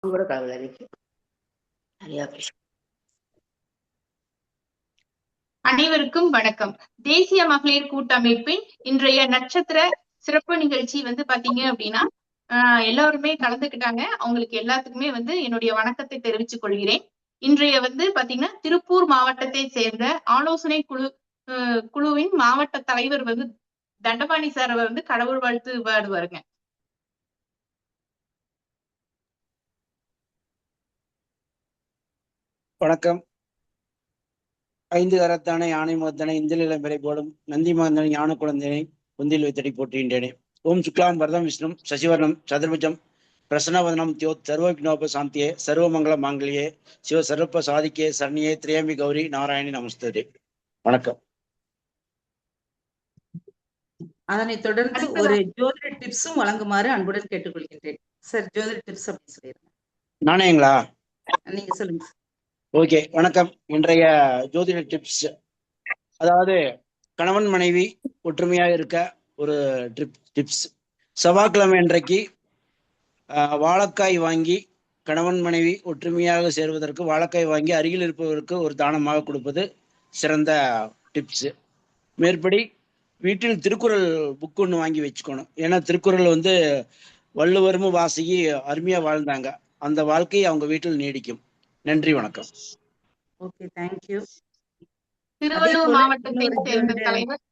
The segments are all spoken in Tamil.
கூட கடவுள் எனக்கு நிறையா பேச. அனைவருக்கும் வணக்கம். தேசிய மகளிர் கூட்டமைப்பின் இன்றைய நட்சத்திர சிறப்பு நிகழ்ச்சி பாத்தீங்க அப்படின்னா எல்லாருமே கலந்துக்கிட்டாங்க. அவங்களுக்கு எல்லாத்துக்குமே என்னுடைய வணக்கத்தை தெரிவித்துக் கொள்கிறேன். இன்றைய பாத்தீங்கன்னா திருப்பூர் மாவட்டத்தை சேர்ந்த ஆலோசனை குழுவின் மாவட்ட தலைவர் தண்டபாணி சார் கடவுள் வாழ்த்து பாடுவாருங்க. வணக்கம். 5 கரத்தானை யானை முகத்தானை இந்தில் இளம்பெறை போலும் நந்தி மாந்தனை ஞான குழந்தைனை குந்தில் வைத்தடி போற்றுகின்றேனே. ஓம் சுக்லாம் வரதம் விஷ்ணு சசிவர்ணம் சதுர்புஜம் பிரசன்னவதனம் தியோத் சர்வ விக்னோப சாந்தியே சர்வமங்கல மாங்கல்யே சிவ சர்வப்ப சாதிக்கே சரணியே திரியம்பி கௌரி நாராயணி நமஸ்தே. வணக்கம். அதனைத் தொடர்ந்து ஒரு ஜோதிட டிப்ஸும் வழங்குமாறு அன்புடன் கேட்டுக்கொள்கின்றேன். சார், ஜோதிட டிப்ஸ் அப்படின்னு சொல்லிடுங்க. நானேங்களா? நீங்க சொல்லுங்க. ஓகே, வணக்கம். இன்றைய ஜோதிட டிப்ஸ், அதாவது கணவன் மனைவி ஒற்றுமையாக இருக்க ஒரு டிப்ஸ். செவ்வாய்க்கிழமை இன்றைக்கு வாழைக்காய் வாங்கி கணவன் மனைவி ஒற்றுமையாக சேர்வதற்கு வாழைக்காய் வாங்கி அருகில் இருப்பவருக்கு ஒரு தானமாக கொடுப்பது சிறந்த டிப்ஸ். மேற்படி வீட்டில் திருக்குறள் புக் ஒன்று வாங்கி வச்சுக்கணும். ஏன்னா திருக்குறள் வள்ளுவரும் வாசகி அருமையா வாழ்ந்தாங்க. அந்த வாழ்க்கை அவங்க வீட்டில் நீடிக்கும். நன்றி, வணக்கம். Okay, thank you. திருவள்ளூர் மாவட்டத்தை சேர்ந்த தலைவர்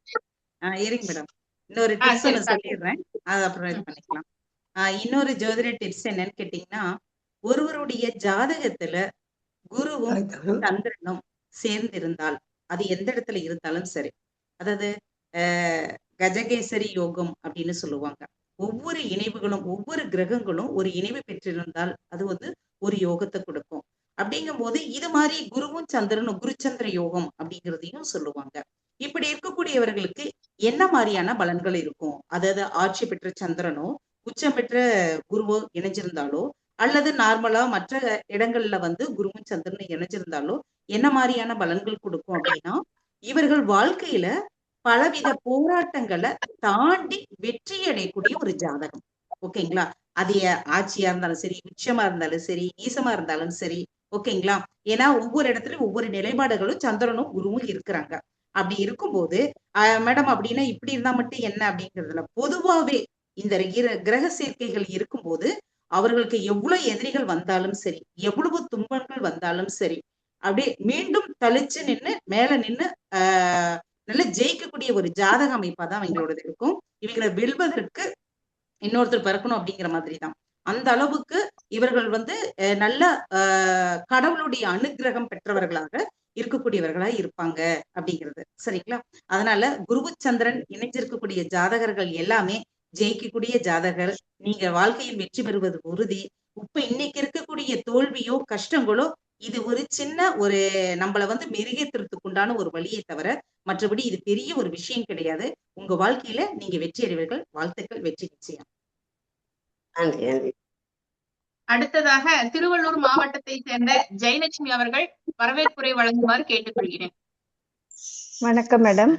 இருங்க மேடம், இன்னொரு டிப்ஸ் சொல்லிடுறேன், அது அப்புறம் இது பண்ணிக்கலாம். இன்னொரு ஜோதிட டிப்ஸ் என்னன்னு கேட்டீங்கன்னா, ஒருவருடைய ஜாதகத்துல குருவும் சந்திரனும் சேர்ந்திருந்தால், அது எந்த இடத்துல இருந்தாலும் சரி, அதாவது கஜகேசரி யோகம் அப்படின்னு சொல்லுவாங்க. ஒவ்வொரு இணைவுகளும் ஒவ்வொரு கிரகங்களும் ஒரு இணைவு பெற்றிருந்தால் அது ஒரு யோகத்தை கொடுக்கும். அப்படிங்கும் போது இது மாதிரி குருவும் சந்திரனும் குருச்சந்திர யோகம் அப்படிங்கிறதையும் சொல்லுவாங்க. இப்படி இருக்கக்கூடியவர்களுக்கு என்ன மாதிரியான பலன்கள் இருக்கும்? அதாவது ஆட்சி பெற்ற சந்திரனோ உச்சம் பெற்ற குருவோ இணைஞ்சிருந்தாலோ, அல்லது நார்மலா மற்ற இடங்கள்ல குருவும் சந்திரனும் இணைஞ்சிருந்தாலோ என்ன மாதிரியான பலன்கள் கொடுக்கும் அப்படின்னா, இவர்கள் வாழ்க்கையில பலவித போராட்டங்களை தாண்டி வெற்றி அடையக்கூடிய ஒரு ஜாதகம். ஓகேங்களா? அது ஆட்சியா இருந்தாலும் சரி, உச்சமா இருந்தாலும் சரி, நீசமா இருந்தாலும் சரி. ஓகேங்களா? ஏன்னா ஒவ்வொரு இடத்துலயும் ஒவ்வொரு நிலைப்பாடுகளும் சந்திரனும் குருவும் இருக்கிறாங்க. அப்படி இருக்கும்போது மேடம் அப்படின்னா இப்படி இருந்தா மட்டும் என்ன அப்படிங்கிறதுல பொதுவாவே இந்த கிரக சேர்க்கைகள் இருக்கும்போது அவர்களுக்கு எவ்வளவு எதிரிகள் வந்தாலும் சரி, எவ்வளவு துன்பங்கள் வந்தாலும் சரி, அப்படியே மீண்டும் தளிச்சு நின்று மேல நின்று நல்ல ஜெயிக்கக்கூடிய ஒரு ஜாதக அமைப்பா தான் அவங்களோடது இருக்கும். இவங்களை வெல்வதற்கு இன்னொருத்தர் பிறக்கணும் அப்படிங்கிற மாதிரி தான். அந்த அளவுக்கு இவர்கள் நல்ல கடவுளுடைய அனுகிரகம் பெற்றவர்களாக இருக்கக்கூடியவர்களா இருப்பாங்க அப்படிங்கிறது. சரிங்களா? அதனால குருவு சந்திரன் இணைஞ்சிருக்கக்கூடிய ஜாதகர்கள் எல்லாமே ஜெயிக்கக்கூடிய ஜாதகர். நீங்க வாழ்க்கையில் வெற்றி பெறுவது உறுதி. இப்ப இன்னைக்கு இருக்கக்கூடிய தோல்வியோ கஷ்டங்களோ இது ஒரு சின்ன ஒரு நம்மள மெருகேற்றுறதுக்கு உண்டான ஒரு வழியை தவிர மற்றபடி இது பெரிய ஒரு விஷயம் கிடையாது. உங்க வாழ்க்கையில நீங்க வெற்றி அடைவீர்கள். வாழ்த்துக்கள், வெற்றி நிச்சயம். அடுத்ததாக திருவள்ளூர் மாவட்டத்தை சேர்ந்த ஜெயலட்சுமி அவர்கள் வரவேற்புரை வழங்குமாறு கேட்டுக்கொள்கிறேன். வணக்கம் மேடம்.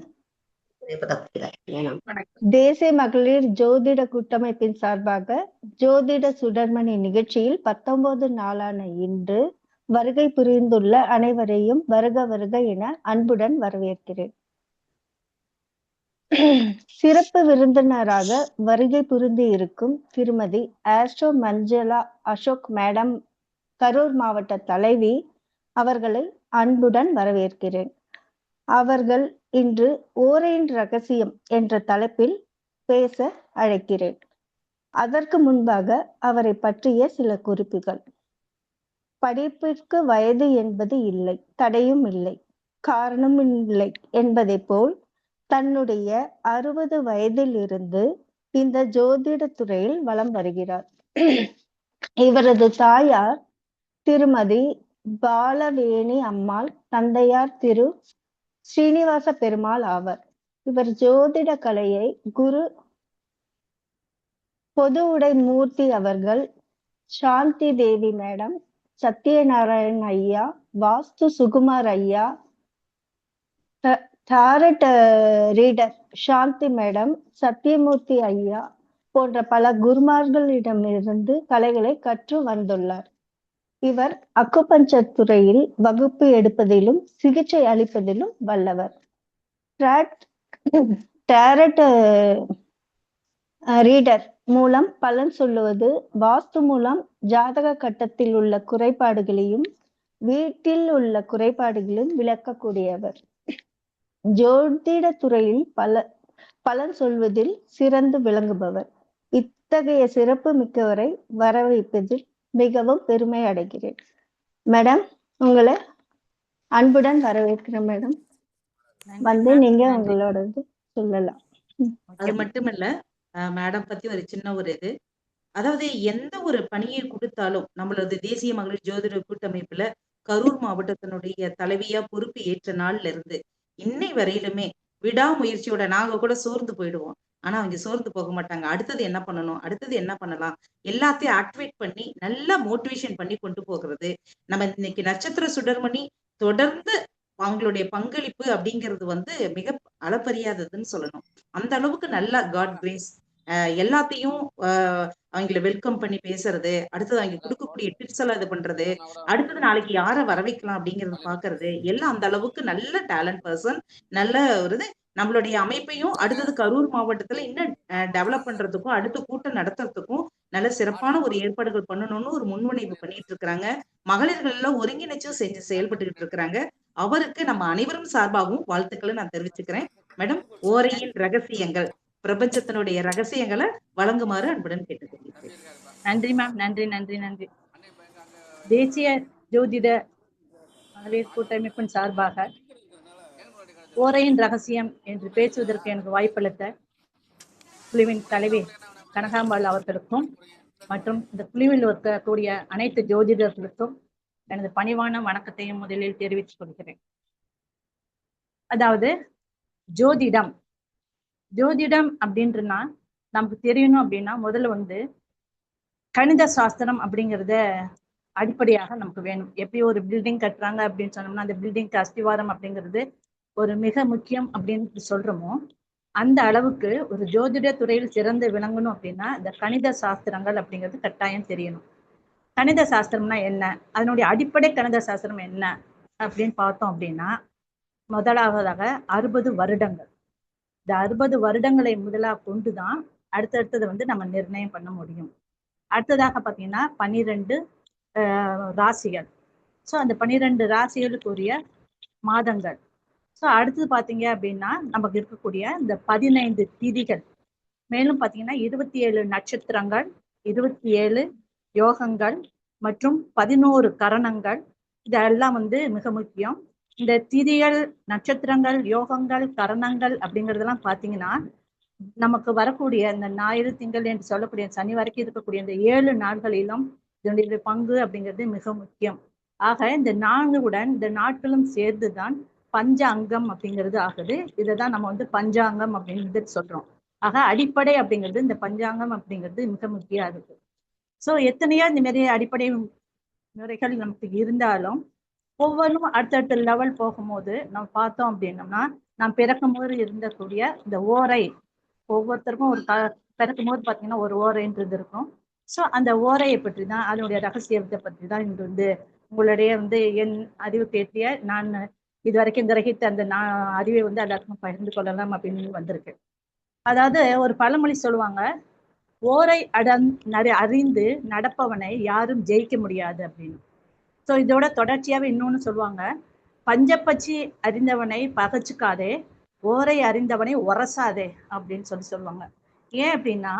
தேசிய மகளிர் ஜோதிட கூட்டமைப்பின் சார்பாக ஜோதிட சுடர்மணி நிகழ்ச்சியில் 19 நாளான இன்று வருகை புரிந்துள்ள அனைவரையும் வருக வருக என அன்புடன் வரவேற்கிறேன். சிறப்பு விருந்தினராக வருகை புரிந்து இருக்கும் திருமதி ஆஸ்ட்ரோ மஞ்சளா அசோக் மேடம், கரூர் மாவட்ட தலைவி அவர்களை அன்புடன் வரவேற்கிறேன். அவர்கள் இன்று ஓரையின் ரகசியம் என்ற தலைப்பில் பேச அழைக்கிறேன். அதற்கு முன்பாக அவரை பற்றிய சில குறிப்புகள். படிப்பிற்கு வயது என்பது இல்லை, தடையும் இல்லை, காரணமும் இல்லை என்பதை போல் தன்னுடைய 60 வயதில் இருந்து இந்த ஜோதிட துறையில் வலம் வருகிறார். இவரது தாயார் திருமதி பாலவேணி அம்மாள், தந்தையார் திரு ஸ்ரீனிவாச பெருமாள் ஆவர். இவர் ஜோதிட கலையை குரு பொது உடை மூர்த்தி அவர்கள், சாந்தி தேவி மேடம், சத்யநாராயண் ஐயா, வாஸ்து சுகுமார் ஐயா, டாரட் ரீடர் சாந்தி மேடம், சத்யமூர்த்தி ஐயா போன்ற பல குருமார்களிடமிருந்து கலைகளை கற்று வந்துள்ளார். இவர் அக்குபஞ்சர் துறையில் வகுப்பு எடுப்பதிலும் சிகிச்சை அளிப்பதிலும் வல்லவர். டேரட் ரீடர் மூலம் பலன் சொல்லுவது, வாஸ்து மூலம் ஜாதக கட்டத்தில் உள்ள குறைபாடுகளையும் வீட்டில் உள்ள குறைபாடுகளையும் விளக்கக்கூடியவர். ஜோதிட துறையில் பலன் சொல்வதில் சிறந்து விளங்குபவர். இத்தகைய சிறப்பு மிக்கவரை வரவேற்பதில் மிகவும் பெருமை அடைகிறேன். மேடம், உங்களை அன்புடன் வரவேற்கிறேன் மேடம். வந்து நீங்க உங்களோட சொல்லலாம். அது மட்டுமல்ல, மேடம் பத்தி ஒரு சின்ன ஒரு இது, அதாவது எந்த ஒரு பணியை கொடுத்தாலும் நம்மளது தேசிய மகளிர் ஜோதிட கூட்டமைப்புல கரூர் மாவட்டத்தினுடைய தலைவியா பொறுப்பு ஏற்ற நாள்ல இருந்து இன்னை வரையிலுமே விடாமுயற்சியோட, நாங்க கூட சோர்ந்து போயிடுவோம், ஆனா அவங்க சோர்ந்து போக மாட்டாங்க. அடுத்தது என்ன பண்ணணும், அடுத்தது என்ன பண்ணலாம், எல்லாத்தையும் ஆக்டிவேட் பண்ணி நல்லா மோட்டிவேஷன் பண்ணி கொண்டு போகிறது. நம்ம இன்னைக்கு நட்சத்திர சுடர்மணி தொடர்ந்து அவங்களுடைய பங்களிப்பு அப்படிங்கிறது வந்து மிக அளப்பரியாததுன்னு சொல்லணும். அந்த அளவுக்கு நல்லா காட் கிரேஸ் எல்லாத்தையும் அவங்களை வெல்கம் பண்ணி பேசுறது, அடுத்தது அவங்க கொடுக்கக்கூடிய டிப்ஸ் எல்லாம் இது பண்றது, அடுத்தது நாளைக்கு யாரை வர வைக்கலாம் அப்படிங்கறத பாக்குறது, எல்லாம் அந்த அளவுக்கு நல்ல டேலண்ட் பர்சன். நல்ல ஒரு நம்மளுடைய அமைப்பையும் அடுத்தது கரூர் மாவட்டத்துல இன்னும் டெவலப் பண்றதுக்கும் அடுத்த கூட்டம் நடத்துறதுக்கும் நல்ல சிறப்பான ஒரு ஏற்பாடுகள் பண்ணணும்னு ஒரு முன்முனைவு பண்ணிட்டு இருக்கிறாங்க. மகளிர்கள் எல்லாம் ஒருங்கிணைச்சும் செஞ்சு செயல்பட்டுக்கிட்டு இருக்கிறாங்க. அவருக்கு நம்ம அனைவரும் சார்பாகவும் வாழ்த்துக்களை நான் தெரிவிச்சுக்கிறேன். மேடம், ஓரையின் ரகசியங்கள், பிரபஞ்சத்தினுடைய ரகசியங்களை வழங்குமாறு அன்புடன் கேட்டுக்கொள்கிறேன். நன்றி மேம். நன்றி நன்றி நன்றி. தேசிய ஜோதிட மகளிர் கூட்டமைப்பின் சார்பாக ஓரையின் ரகசியம் என்று பேசுவதற்கு எனக்கு வாய்ப்பளித்த குழுவின் தலைவி கனகாம்பாள் அவர்களுக்கும் மற்றும் இந்த குழுவில் இருக்கக்கூடிய அனைத்து ஜோதிடர்களுக்கும் எனது பணிவான வணக்கத்தையும் முதலில் தெரிவித்துக் கொள்கிறேன். அதாவது ஜோதிடம் அப்படின்றனா நமக்கு தெரியணும் அப்படின்னா முதல்ல வந்து கணித சாஸ்திரம் அப்படிங்கிறத அடிப்படையாக நமக்கு வேணும். எப்படி ஒரு பில்டிங் கட்டுறாங்க அப்படின்னு சொன்னோம்னா அந்த பில்டிங்க்கு அஸ்திவாரம் அப்படிங்கிறது ஒரு மிக முக்கியம் அப்படின்னு சொல்றோமோ, அந்த அளவுக்கு ஒரு ஜோதிட துறையில் சிறந்து விளங்கணும் அப்படின்னா இந்த கணித சாஸ்திரங்கள் அப்படிங்கிறது கட்டாயம் தெரியணும். கணித சாஸ்திரம்னா என்ன, அதனுடைய அடிப்படை கணித சாஸ்திரம் என்ன அப்படின்னு பார்த்தோம் அப்படின்னா, முதலாவதாக 60 வருடங்கள். இந்த 60 வருடங்களை முதலாக கொண்டுதான் அடுத்தடுத்தது வந்து நம்ம நிர்ணயம் பண்ண முடியும். அடுத்ததாக பார்த்தீங்கன்னா 12 ராசிகள். ஸோ அந்த 12 ராசிகளுக்குரிய மாதங்கள். ஸோ அடுத்தது பார்த்தீங்க அப்படின்னா நமக்கு இருக்கக்கூடிய இந்த 15 திதிகள், மேலும் பார்த்தீங்கன்னா 27 நட்சத்திரங்கள், 27 யோகங்கள் மற்றும் 11 கரணங்கள். இதெல்லாம் வந்து மிக முக்கியம். இந்த திதிகள், நட்சத்திரங்கள், யோகங்கள், கரணங்கள் அப்படிங்கிறதெல்லாம் பார்த்தீங்கன்னா நமக்கு வரக்கூடிய இந்த ஞாயிறு, திங்கள் என்று சொல்லக்கூடிய சனி வரைக்கும் இருக்கக்கூடிய இந்த 7 நாட்களிலும் இதனுடைய பங்கு அப்படிங்கிறது மிக முக்கியம். ஆக இந்த 4 இந்த நாட்களும் சேர்ந்துதான் பஞ்ச அங்கம் அப்படிங்கிறது ஆகுது. இதை தான் நம்ம வந்து பஞ்சாங்கம் அப்படிங்கிறது சொல்றோம். ஆக அடிப்படை அப்படிங்கிறது இந்த பஞ்சாங்கம் அப்படிங்கிறது மிக முக்கியம் இருக்கு. ஸோ எத்தனையோ இந்த மாதிரி அடிப்படை முறைகள் நமக்கு இருந்தாலும் ஒவ்வொன்றும் அடுத்தடுத்த லெவல் போகும்போது நம்ம பார்த்தோம் அப்படின்னோம்னா, நாம் பிறக்கும் போது இருந்தக்கூடிய இந்த ஓரை, ஒவ்வொருத்தருக்கும் ஒரு பிறக்கும் போது பார்த்தீங்கன்னா ஒரு ஓரைன்றது இருக்கும். ஸோ அந்த ஓரையை பற்றி தான், அதனுடைய ரகசியத்தை பற்றி தான் இன்று வந்து உங்களுடைய வந்து என் அறிவு கேட்டிய நான் இது வரைக்கும் கிரகித்த அந்த அறிவை வந்து எல்லாருக்கும் பகிர்ந்து கொள்ளலாம் அப்படின்னு வந்திருக்கு. அதாவது ஒரு பழமொழி சொல்லுவாங்க, ஓரை அறிந்து நடப்பவனை யாரும் ஜெயிக்க முடியாது அப்படின்னு. ஸோ இதோட தொடர்ச்சியாவே இன்னொன்னு சொல்லுவாங்க, பஞ்சப்பச்சி அறிந்தவனை பகச்சுக்காதே, ஓரை அறிந்தவனை உரசாதே அப்படின்னு சொல்லுவாங்க. ஏன் அப்படின்னா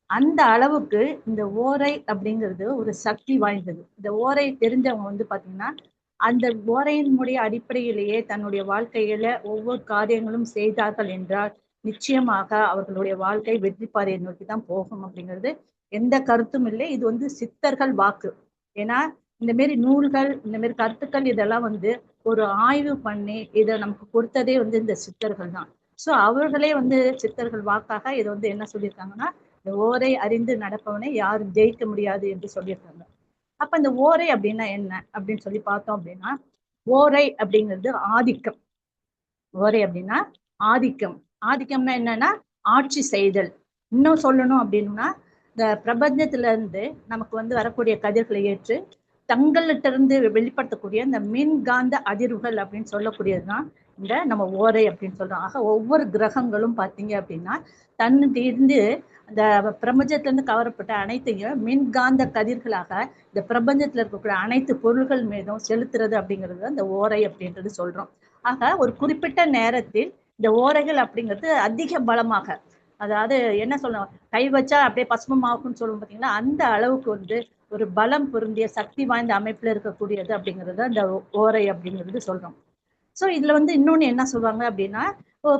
அந்த அளவுக்கு இந்த ஓரை அப்படிங்கிறது ஒரு சக்தி வாய்ந்தது. இந்த ஓரை தெரிஞ்சவங்க வந்து பாத்தீங்கன்னா அந்த ஓரையினுடைய அடிப்படையிலேயே தன்னுடைய வாழ்க்கையில ஒவ்வொரு காரியங்களும் செய்தார்கள் என்றால் நிச்சயமாக அவர்களுடைய வாழ்க்கை வெற்றி பாதையை நோக்கி தான் போகும் அப்படிங்கிறது எந்த கருத்தும் இல்லை. இது வந்து சித்தர்கள் வாக்கு. ஏன்னா இந்த மாரி நூல்கள், இந்த மாதிரி கருத்துக்கள் இதெல்லாம் வந்து ஒரு ஆய்வு பண்ணி இதை நமக்கு கொடுத்ததே வந்து இந்த சித்தர்கள் தான். ஸோ அவர்களே வந்து சித்தர்கள் வாக்காக இதை வந்து என்ன சொல்லியிருக்காங்கன்னா, இந்த ஓரை அறிந்து நடப்பவனை யாரும் ஜெயிக்க முடியாது என்று சொல்லியிருக்காங்க. அப்ப இந்த ஓரை அப்படின்னா என்ன அப்படின்னு சொல்லி பார்த்தோம் அப்படின்னா, ஓரை அப்படிங்கிறது ஆதிக்கம். ஓரை அப்படின்னா ஆதிக்கம். ஆதிக்கம்னா என்னன்னா ஆட்சி செய்தல். இன்னும் சொல்லணும் அப்படின்னா, இந்த பிரபஞ்சத்துல இருந்து நமக்கு வந்து வரக்கூடிய கதிர்களை ஏற்று தங்கள்கிட்ட இருந்து வெளிப்படுத்தக்கூடிய இந்த மின்காந்த அதிர்வுகள் அப்படின்னு சொல்லக்கூடியதுதான் இந்த நம்ம ஓரை அப்படின்னு சொல்றோம். ஆக ஒவ்வொரு கிரகங்களும் பார்த்தீங்க அப்படின்னா தன்னிருந்து அந்த பிரபஞ்சத்துல இருந்து கவரப்பட்ட அனைத்தையும் மின்காந்த கதிர்களாக இந்த பிரபஞ்சத்துல இருக்கக்கூடிய அனைத்து பொருள்கள் மீதும் செலுத்துறது அப்படிங்கிறது அந்த ஓரை அப்படின்றது சொல்றோம். ஆக ஒரு குறிப்பிட்ட நேரத்தில் இந்த ஓரைகள் அப்படிங்கிறது அதிக பலமாக, அதாவது என்ன சொல்லணும், கை வச்சா அப்படியே பசுமமாகும்னு சொல்லுவோம் பார்த்தீங்களா, அந்த அளவுக்கு வந்து ஒரு பலம் பொருந்திய சக்தி வாய்ந்த அமைப்புல இருக்கக்கூடியது அப்படிங்கிறது அந்த ஓரை அப்படிங்கிறது சொல்றோம். ஸோ இதுல வந்து இன்னொன்னு என்ன சொல்லுவாங்க அப்படின்னா,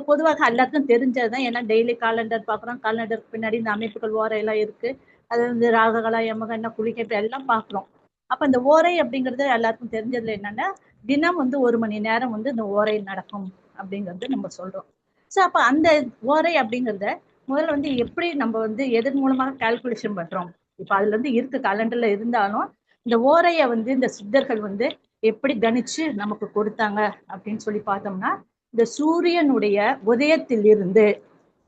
பொதுவாக எல்லாத்துக்கும் தெரிஞ்சதுதான். ஏன்னா டெய்லி காலண்டர் பாக்குறோம், காலண்டருக்கு பின்னாடி இந்த அமைப்புகள் ஓரை எல்லாம் இருக்கு. அது வந்து ராககலா யமகண்டா குளிக்கை எல்லாம் பாக்குறோம். அப்ப இந்த ஓரை அப்படிங்கிறது எல்லாருக்கும் தெரிஞ்சதுல என்னன்னா, தினம் வந்து 1 மணி நேரம் வந்து இந்த ஓரை நடக்கும் அப்படிங்கிறது நம்ம சொல்றோம். ஸோ அப்ப அந்த ஓரை அப்படிங்கிறத முதல்ல வந்து எப்படி நம்ம வந்து எதன் மூலமாக கால்குலேஷன் பண்றோம். இப்ப அதுல இருந்து இருக்கு, காலண்டர்ல இருந்தாலும் இந்த ஓரைய வந்து இந்த சித்தர்கள் வந்து எப்படி கணிச்சு நமக்கு கொடுத்தாங்க அப்படின்னு சொல்லி பார்த்தோம்னா, இந்த சூரியனுடைய உதயத்தில் இருந்து,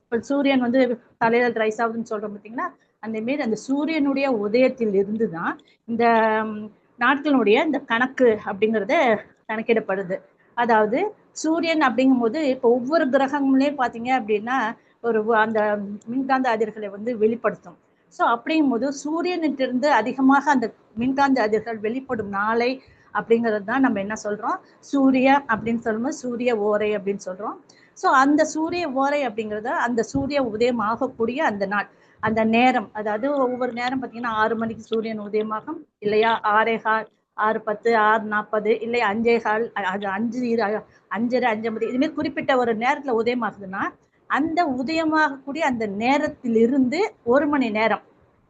இப்ப சூரியன் வந்து தலையில ரைஸ் ஆகுதுன்னு சொல்றோம் பார்த்தீங்களா, அந்த மாரி அந்த சூரியனுடைய உதயத்தில் இருந்துதான் இந்த நாட்களுடைய இந்த கணக்கு அப்படிங்கறத கணக்கிடப்படுது. அதாவது சூரியன் அப்படிங்கும் போது இப்ப ஒவ்வொரு கிரகங்களே பாத்தீங்க அப்படின்னா ஒரு அந்த மின்காந்த அதிர்களை வந்து வெளிப்படுத்தும். ஸோ அப்படிங்கும் போது சூரியனிட்ட இருந்து அதிகமாக அந்த மின்காந்த அதிர்கள் வெளிப்படும் நாளை அப்படிங்கிறது தான் நம்ம என்ன சொல்றோம், சூரிய அப்படின்னு சொல்லும்போது சூரிய ஓரை அப்படின்னு சொல்றோம். ஸோ அந்த சூரிய ஓரை அப்படிங்கிறத அந்த சூரிய உதயம் ஆகக்கூடிய அந்த நாள், அந்த நேரம், அதாவது ஒவ்வொரு நேரம் பார்த்தீங்கன்னா 6 மணிக்கு சூரியன் உதயமாகும் இல்லையா, 6:15, 6:10, 6:40, இல்லை 5:15, அது 5:05, 5:50, இதுமாரி குறிப்பிட்ட ஒரு நேரத்துல உதயமாகுதுன்னா அந்த உதயமாகக்கூடிய அந்த நேரத்திலிருந்து 1 மணி நேரம்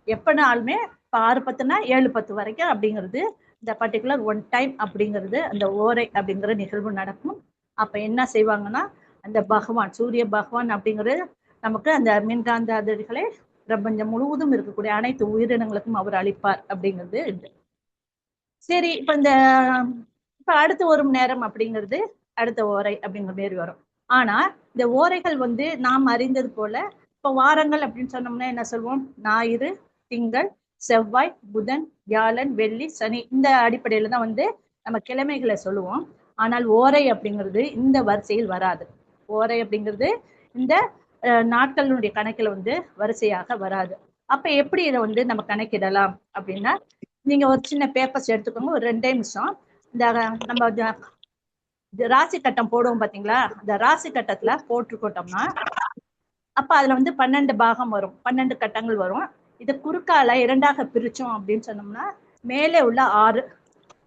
எப்பனாலுமே இப்போ 6:10னா 7:10 வரைக்கும் அப்படிங்கிறது இந்த பர்டிகுலர் ஒன் டைம் அப்படிங்கிறது அந்த ஓரை அப்படிங்கிற நிகழ்வு நடக்கும். அப்ப என்ன செய்வாங்கன்னா, அந்த பகவான் சூரிய பகவான் அப்படிங்கிறது நமக்கு அந்த மின்காந்த அதிர்களை பிரபஞ்சம் முழுவதும் இருக்கக்கூடிய அனைத்து உயிரினங்களுக்கும் அவர் அளிப்பார் அப்படிங்கிறது இது. சரி, இப்ப அடுத்த 1 மணி நேரம் அப்படிங்கிறது அடுத்த ஓரை அப்படிங்கிற மாரி வரும். ஆனா இந்த ஓரைகள் வந்து நாம் அறிந்தது போல இப்ப வாரங்கள் அப்படின்னு சொன்னோம்னா என்ன சொல்லுவோம், ஞாயிறு, திங்கள், செவ்வாய், புதன், வியாழன், வெள்ளி, சனி, இந்த அடிப்படையில தான் வந்து நம்ம கிழமைகளை சொல்லுவோம். ஆனால் ஓரை அப்படிங்கிறது இந்த வரிசையில் வராது. ஓரை அப்படிங்கிறது இந்த நாட்களுடைய கணக்கில் வந்து வரிசையாக வராது. அப்ப எப்படி இதை வந்து நம்ம கணக்கிடலாம் அப்படின்னா, நீங்க ஒரு சின்ன பேப்பர்ஸ் எடுத்துக்கோங்க, ஒரு 2 நிமிஷம். இந்த நம்ம ராசி கட்டம் போடுவோம் பாத்தீங்களா, அந்த ராசி கட்டத்துல போட்டுக்கிட்டோம்னா அப்ப அதுல வந்து 12 பாகம் வரும், 12 கட்டங்கள் வரும். இதை குறுக்கால 2ஆக பிரிச்சோம் அப்படின்னு சொன்னோம்னா மேலே உள்ள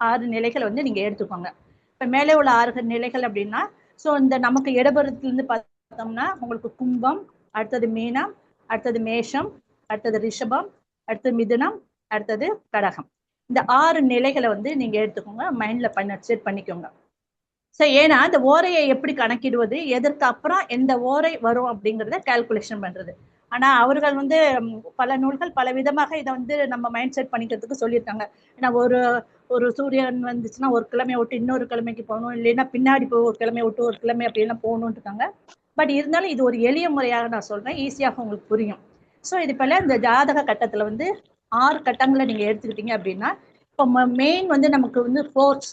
6 நிலைகளை வந்து நீங்க எடுத்துக்கோங்க. இப்ப மேலே உள்ள 6 நிலைகள் அப்படின்னா, சோ இந்த நமக்கு இடபுறத்துல இருந்து பார்த்தோம்னா உங்களுக்கு கும்பம், அடுத்தது மீனம், அடுத்தது மேஷம், அடுத்தது ரிஷபம், அடுத்தது மிதுனம், அடுத்தது கடகம். இந்த 6 நிலைகளை வந்து நீங்க எடுத்துக்கோங்க, மைண்ட்ல செட் பண்ணிக்கோங்க. சரி, ஏன்னா இந்த ஓரையை எப்படி கணக்கிடுவது, எதற்கு அப்புறம் எந்த ஓரை வரும் அப்படிங்கிறத கால்குலேஷன் பண்றது. ஆனா அவர்கள் வந்து பல நூல்கள் பல விதமாக இதை வந்து நம்ம மைண்ட் செட் பண்ணிக்கிறதுக்கு சொல்லியிருக்காங்க. ஏன்னா ஒரு சூரியன் வந்துச்சுன்னா ஒரு கிழமையை விட்டு இன்னொரு கிழமைக்கு போகணும், இல்லைன்னா பின்னாடி போய் ஒரு கிழமையை விட்டு ஒரு கிழமை அப்படிலாம் போகணும்னு இருக்காங்க. பட் இருந்தாலும் இது ஒரு எளிய முறையாக நான் சொல்றேன், ஈஸியாக உங்களுக்கு புரியும். ஸோ இது போல இந்த ஜாதக கட்டத்துல வந்து 6 கட்டங்களை நீங்க எடுத்துக்கிட்டீங்க அப்படின்னா, இப்போ மெயின் வந்து நமக்கு வந்து ஃபோர்ஸ்,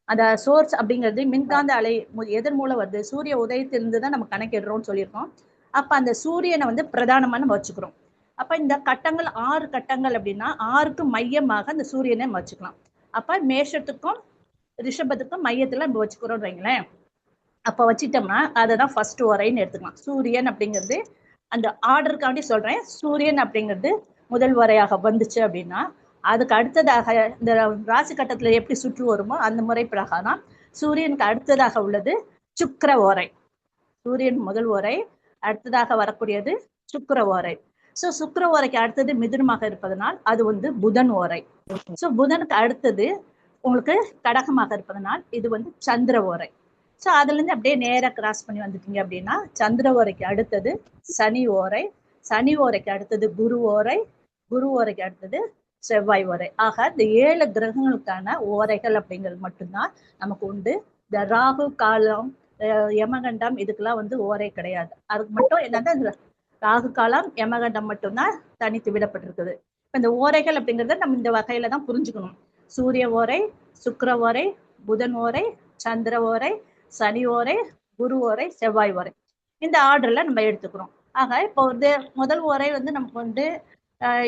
அந்த சோர்ஸ் அப்படிங்கிறது மின்காந்த அலை எதன் மூலம் வருது, சூரிய உதயத்திலிருந்து தான் நம்ம கணக்கிடுறோம்னு சொல்லியிருக்கோம். அப்ப அந்த சூரியனை வந்து பிரதானமா நம்ம வச்சுக்கிறோம். அப்ப இந்த கட்டங்கள் 6 கட்டங்கள் அப்படின்னா 6க்கு மையமாக அந்த சூரியனை நம்ம வச்சுக்கலாம். அப்ப மேஷத்துக்கும் ரிஷபத்துக்கும் மையத்துல நம்ம வச்சுக்கிறோம் வைங்களேன். அப்ப வச்சுட்டோம்னா அததான் ஃபர்ஸ்ட் ஓரைன்னு எடுத்துக்கலாம். சூரியன் அப்படிங்கிறது அந்த ஆர்டருக்காண்டி சொல்றேன், சூரியன் அப்படிங்கிறது முதல் ஓரையாக வந்துச்சு அப்படின்னா அதுக்கு அடுத்ததாக இந்த ராசி கட்டத்துல எப்படி சுற்று வருமோ அந்த முறை பிரகாரம் சூரியனுக்கு அடுத்ததாக உள்ளது சுக்கிர ஓரை. சூரியன் முதல் ஓரை, அடுத்ததாக வரக்கூடியது சுக்கிர ஓரை. சோ சுக்கிர ஓரைக்கு அடுத்தது மிதுனமாக இருப்பதனால் அது வந்து புதன் ஓரை. சோ புதனுக்கு அடுத்தது உங்களுக்கு கடகமாக இருப்பதனால் இது வந்து சந்திர ஓரை. சோ அதுல இருந்து அப்படியே நேரா கிராஸ் பண்ணி வந்துட்டீங்க அப்படின்னா சந்திர ஓரைக்கு அடுத்தது சனி ஓரை, சனி ஓரைக்கு அடுத்தது குரு ஓரை, குரு ஓரைக்கு அடுத்தது செவ்வாய் ஓரை. ஆக இந்த 7 கிரகங்களுக்கான ஓரைகள் அப்படிங்கிறது மட்டும்தான் நமக்கு உண்டு. இந்த ராகு காலம், யமகண்டம் இதுக்கெல்லாம் வந்து ஓரை கிடையாது. அதுக்கு மட்டும் என்னன்னா ராகு காலம், யமகண்டம் மட்டும்தான் தனித்து விடப்பட்டிருக்குது. இப்ப இந்த ஓரைகள் அப்படிங்கறத நம்ம இந்த வகையில தான் புரிஞ்சுக்கணும். சூரிய ஓரை, சுக்கிர ஓரை, புதன் ஓரை, சந்திர ஓரை, சனி ஓரை, குரு ஓரை, செவ்வாய் ஓரை. இந்த ஆர்டர்ல நம்ம எடுத்துக்கிறோம். ஆக இப்போ வந்து முதல் ஓரை வந்து நமக்கு வந்து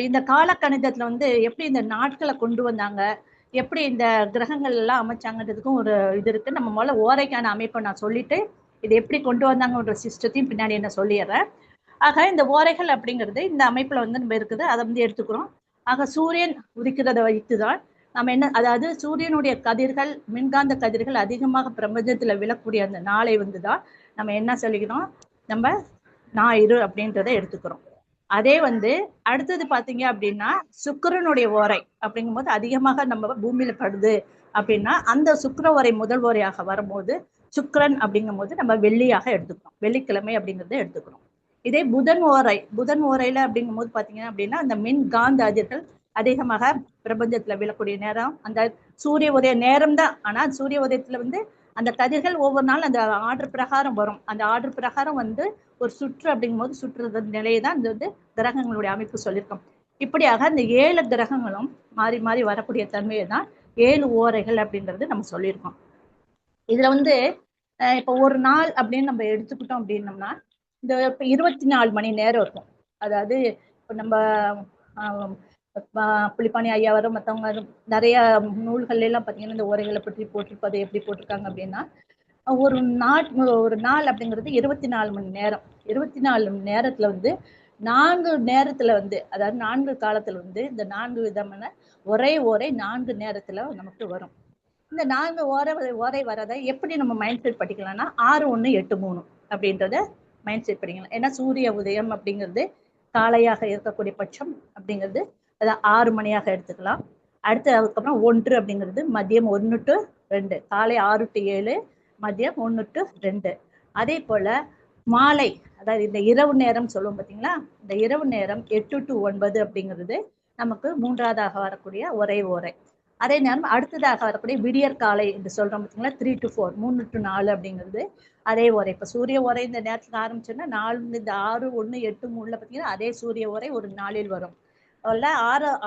இந்த கால கணிதத்துல வந்து எப்படி இந்த நாட்களை கொண்டு வந்தாங்க, எப்படி இந்த கிரகங்கள் எல்லாம் அமைச்சாங்கன்றதுக்கும் ஒரு இது இருக்கு. நம்ம முதல்ல ஓரைக்கான அமைப்பை நான் சொல்லிட்டு இது எப்படி கொண்டு வந்தாங்கன்ற சிஸ்டத்தையும் பின்னாடி என்ன சொல்லிடுறேன். ஆக இந்த ஓரைகள் அப்படிங்கிறது இந்த அமைப்புல வந்து நம்ம இருக்குது, அதை வந்து எடுத்துக்கிறோம். ஆக சூரியன் உதிக்கிறத வைத்துதான் நம்ம என்ன, அதாவது சூரியனுடைய கதிர்கள், மின்காந்த கதிர்கள் அதிகமாக பிரபஞ்சத்துல விழக்கூடிய அந்த நாளை வந்துதான் நம்ம என்ன சொல்லிக்கிறோம், நம்ம ஞாயிறு அப்படின்றத எடுத்துக்கிறோம். அதே வந்து அடுத்தது பாத்தீங்க அப்படின்னா சுக்கிரனுடைய ஓரை அப்படிங்கும் போது அதிகமாக நம்ம பூமியில படுது அப்படின்னா அந்த சுக்கிர ஓரை முதல் ஓரையாக வரும்போது சுக்கிரன் அப்படிங்கும் போது நம்ம வெள்ளியாக எடுத்துக்கிறோம், வெள்ளிக்கிழமை அப்படிங்கிறத எடுத்துக்கிறோம். இதே புதன் ஓரையில அப்படிங்கும் போது பாத்தீங்கன்னா அப்படின்னா அந்த மின் காந்த அதிர்கள் அதிகமாக பிரபஞ்சத்துல விழக்கூடிய நேரம் அந்த சூரிய உதய நேரம் தான். ஆனா சூரிய உதயத்துல வந்து அந்த கதிர்கள் ஒவ்வொரு நாள் அந்த ஆர்டர் பிரகாரம் வரும். அந்த ஆர்டர் பிரகாரம் வந்து ஒரு சுற்று அப்படிங்கும் போது சுற்றுறது நிலையை தான் இந்த வந்து கிரகங்களுடைய அமைப்பு சொல்லியிருக்கோம். இப்படியாக அந்த 7 கிரகங்களும் மாறி மாறி வரக்கூடிய தன்மையை தான் 7 ஓரைகள் அப்படின்றது நம்ம சொல்லியிருக்கோம். இதுல வந்து இப்போ ஒரு நாள் அப்படின்னு நம்ம எடுத்துக்கிட்டோம் அப்படின்னோம்னா இந்த இப்போ 24 மணி நேரம் இருக்கும். அதாவது இப்போ நம்ம புலிப்பாணி ஐயா வரும் மற்றவங்க நிறைய நூல்கள் எல்லாம் பார்த்தீங்கன்னா இந்த ஓரைகளை பற்றி போட்டிருப்பது எப்படி போட்டிருக்காங்க அப்படின்னா ஒரு நாள் அப்படிங்கிறது 24 மணி நேரம். 24 மணி நேரத்துல வந்து 4 நேரத்துல வந்து, அதாவது 4 காலத்துல வந்து இந்த 4 விதமான ஒரே ஓரை 4 நேரத்துல நமக்கு வரும். இந்த 4 ஓரை வரதை எப்படி நம்ம மைண்ட் செட் பண்ணிக்கலாம்னா 6-1-8-3 அப்படின்றத மைண்ட் செட் பண்ணிக்கலாம். ஏன்னா சூரிய உதயம் அப்படிங்கிறது காலையாக இருக்கக்கூடிய பட்சம் அப்படிங்கிறது அதாவது 6 மணியாக எடுத்துக்கலாம். அடுத்து அதுக்கப்புறம் 1 அப்படிங்கிறது மதியம் 1 to 2, காலை 6 to 7, மதியம் 1 to 2. அதே போல மாலை, அதாவது இந்த இரவு நேரம் சொல்லுவோம் பார்த்தீங்களா, இந்த இரவு நேரம் 8 to 9 அப்படிங்கிறது நமக்கு 3வதாக வரக்கூடிய ஒரே ஓரை. அதே நேரம் அடுத்ததாக வரக்கூடிய விடியற் காலை என்று சொல்றோம் பார்த்தீங்களா, 3 to 4, 3 to 4 அப்படிங்கிறது அதே ஓரை. இப்போ சூரிய ஓரை இந்த நேரத்துக்கு ஆரம்பிச்சோன்னா 4 இந்த 6-1-8-3 பார்த்தீங்கன்னா அதே சூரிய ஓரை ஒரு நாளில் வரும். அதில்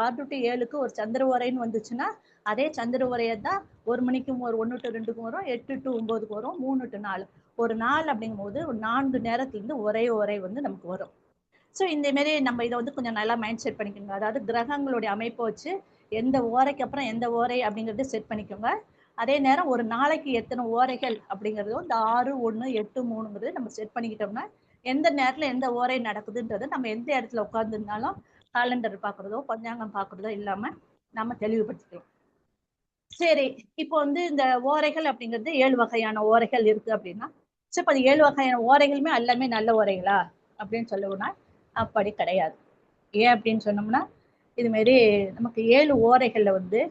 6 to 7க்கு ஒரு சந்திர ஓரைன்னு வந்துச்சுன்னா அதே சந்திர உரையை தான் 1 மணிக்கும் 1 to 2க்கும் வரும், 8 to 9க்கு வரும், 3 to 4 ஒரு நாள் அப்படிங்கும் போது ஒரு 4 நேரத்துலேருந்து ஒரே ஓரை வந்து நமக்கு வரும். ஸோ இந்த மாரி நம்ம இதை வந்து கொஞ்சம் நல்லா மைண்ட் செட் பண்ணிக்கோங்க. அதாவது கிரகங்களுடைய அமைப்பை வச்சு எந்த ஓரைக்கு அப்புறம் எந்த ஓரை அப்படிங்கிறது செட் பண்ணிக்கோங்க. அதே நேரம் ஒரு நாளைக்கு எத்தனை ஓரைகள் அப்படிங்கிறதும் இந்த 6-1-8-3 நம்ம செட் பண்ணிக்கிட்டோம்னா எந்த நேரத்தில் எந்த ஓரை நடக்குதுன்றதை நம்ம எந்த இடத்துல உட்காந்துருந்தாலும் காலண்டர் பார்க்குறதோ பஞ்சாங்கம் பார்க்குறதோ இல்லாமல் நம்ம தெளிவுபடுத்திக்கலாம். சரி, இப்போ வந்து இந்த ஓரைகள் அப்படிங்கிறது 7 வகையான ஓரைகள் இருக்கு அப்படின்னா, ஸோ இப்போ அது 7 வகையான ஓரைகளுமே எல்லாமே நல்ல ஓரைகளா அப்படின்னு சொல்லணும்னா அப்படி கிடையாது. ஏன் அப்படின்னு சொன்னோம்னா இதுமாரி நமக்கு 7 ஓரைகள்ல வந்து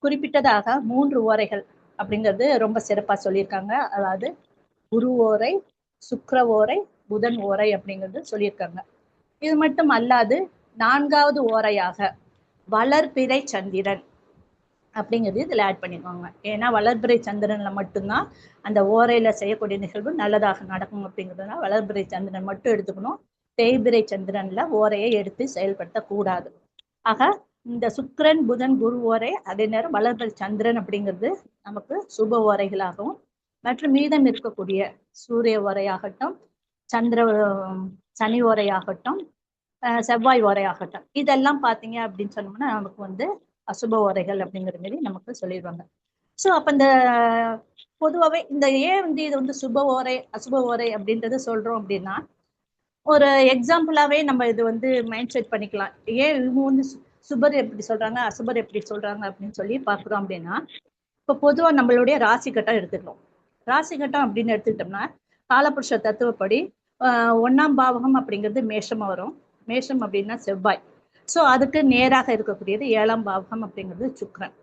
குறிப்பிட்டதாக 3 ஓரைகள் அப்படிங்கிறது ரொம்ப சிறப்பா சொல்லியிருக்காங்க. அதாவது குரு ஓரை, சுக்கிர ஓரை, புதன் ஓரை அப்படிங்கிறது சொல்லியிருக்காங்க. இது மட்டும் அல்லாது 4வது ஓரையாக வளர்பிறை சந்திரன் அப்படிங்கிறது இதுல ஆட் பண்ணிக்குவாங்க. ஏன்னா வளர்பிறை சந்திரன்ல மட்டும்தான் அந்த ஓரையில செய்யக்கூடிய நிகழ்வு நல்லதாக நடக்கும் அப்படிங்கிறதுனால வளர்பிறை சந்திரன் மட்டும் எடுத்துக்கணும். தேய்பிறை சந்திரன்ல ஓரையை எடுத்து செயல்படுத்தக்கூடாது. ஆக இந்த சுக்கிரன், புதன், குரு ஓரை, அதே நேரம் வளர்பிறை சந்திரன் அப்படிங்கிறது நமக்கு சுப ஓரைகளாகவும், மற்றும் மீதம் இருக்கக்கூடிய சூரிய ஓரையாகட்டும், சனி ஓரையாகட்டும், செவ்வாய் ஓரையாகட்டும், இதெல்லாம் பார்த்தீங்க அப்படின்னு சொன்னோம்னா நமக்கு வந்து அசுப ஓரைகள் அப்படிங்கிற மாதிரி நமக்கு சொல்லிடுவாங்க. ஸோ அப்போ இந்த பொதுவாகவே இந்த ஏன் வந்து இது வந்து சுப ஓரை அசுப ஓரை அப்படின்றது சொல்றோம் அப்படின்னா ஒரு எக்ஸாம்பிளாவே நம்ம இது வந்து மைண்ட் செட் பண்ணிக்கலாம். ஏன் இவங்க வந்து சுபர் எப்படி சொல்றாங்க அசுபர் எப்படி சொல்றாங்க அப்படின்னு சொல்லி பார்க்குறோம் அப்படின்னா, இப்போ பொதுவாக நம்மளுடைய ராசி கட்டம் எடுத்துக்கிறோம். ராசி கட்டம் அப்படின்னு எடுத்துக்கிட்டோம்னா காலபுருஷ தத்துவப்படி 1ஆம் பாவகம் அப்படிங்கிறது மேஷமா வரும். மேஷம் அப்படின்னா செவ்வாய். ஸோ அதுக்கு நேராக இருக்கக்கூடியது 7ஆம் பாவகம் அப்படிங்கிறது சுக்கிரன்.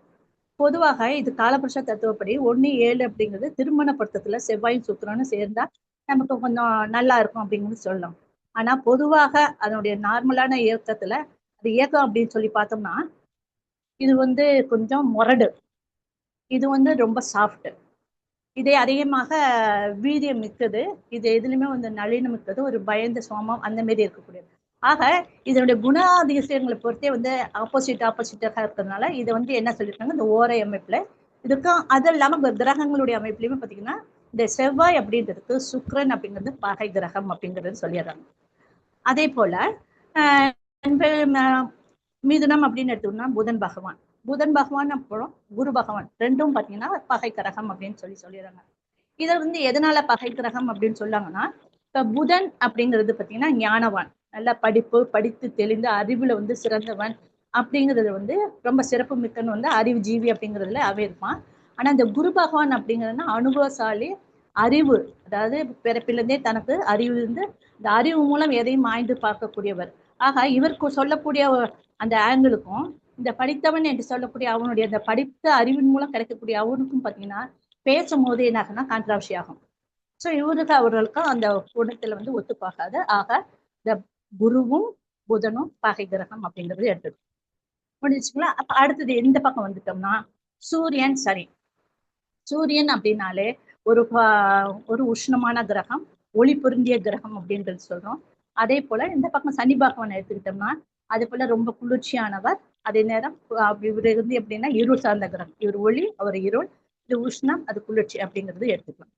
பொதுவாக இது காலபுருஷ தத்துவப்படி 1-7 அப்படிங்கிறது திருமண பொருத்தத்துல செவ்வாயும் சுக்கிரனும் சேர்ந்தா நமக்கு கொஞ்சம் நல்லா இருக்கும் அப்படிங்கிறது சொல்லலாம். ஆனா பொதுவாக அதனுடைய நார்மலான இயக்கத்துல அது இயக்கம் அப்படின்னு சொல்லி பார்த்தோம்னா இது வந்து கொஞ்சம் முரடு, இது வந்து ரொம்ப சாஃப்ட், இதே அதிகமாக வீரியம் மிக்கது, இது எதுலையுமே வந்து நளினம் மிக்கது, ஒரு பயந்த சோமம் அந்த மாரி இருக்கக்கூடியது. ஆக இதனுடைய குணாதிசயங்களை பொறுத்தே வந்து ஆப்போசிட்டாக இருக்கிறதுனால இதை வந்து என்ன சொல்லியிருக்காங்க, இந்த ஓரை அமைப்புல இதுக்கும் அது இல்லாம கிரகங்களுடைய அமைப்புலயுமே பாத்தீங்கன்னா இந்த செவ்வாய் அப்படின்றதுக்கு சுக்கிரன் அப்படிங்கிறது பகை கிரகம் அப்படிங்கிறது சொல்லிடுறாங்க. அதே போல மிதுனம் அப்படின்னு எடுத்தோம்னா புதன் பகவான் அப்புறம் குரு பகவான் ரெண்டும் பாத்தீங்கன்னா பகை கிரகம் அப்படின்னு சொல்லிடுறாங்க. இதை வந்து எதனால பகை கிரகம் அப்படின்னு சொல்லாங்கன்னா, இப்ப புதன் அப்படிங்கிறது பாத்தீங்கன்னா ஞானவான், நல்லா படித்து தெளிந்து அறிவுல வந்து சிறந்தவன் அப்படிங்கிறது வந்து ரொம்ப சிறப்பு மிக்கன்னு வந்து அறிவு ஜீவி அப்படிங்கிறதுல அவன் இருப்பான். ஆனா இந்த குரு பகவான் அப்படிங்கிறதுனா அனுபவசாலி, அறிவு, அதாவது பிறப்பிலிருந்தே தனக்கு அறிவு இருந்து இந்த அறிவு மூலம் எதையும் ஆய்ந்து பார்க்கக்கூடியவர். ஆக இவருக்கு சொல்லக்கூடிய அந்த ஆங்கிளுக்கும் இந்த படித்தவன் என்று சொல்லக்கூடிய அவனுடைய அந்த படித்த அறிவின் மூலம் கிடைக்கக்கூடிய அவனுக்கும் பாத்தீங்கன்னா பேசும்போது என்ன ஆகுனா கான்ட்ராவர்சி ஆகும். ஸோ இவருக்கு அவர்களுக்கும் அந்த குணத்துல வந்து ஒத்துப்பாகாது. ஆக இந்த குருவும் புதனும் பகை கிரகம் அப்படிங்கிறது எடுத்தது முடிஞ்சுங்களா. அப்ப அடுத்தது இந்த பக்கம் வந்துட்டோம்னா சூரியன். சரி, சூரியன் அப்படின்னாலே ஒரு உஷ்ணமான கிரகம், ஒளி பொருந்திய கிரகம் அப்படின்றது சொல்றோம். அதே போல இந்த பக்கம் சனி பகவான் எடுத்துக்கிட்டோம்னா அதே போல ரொம்ப குளிர்ச்சியானவர். அதே நேரம் இவர் இருந்து எப்படின்னா இருள் சார்ந்த கிரகம். இவர் ஒளி, அவர் இருள், இது உஷ்ணம், அது குளிர்ச்சி அப்படிங்கிறது எடுத்துக்கலாம்.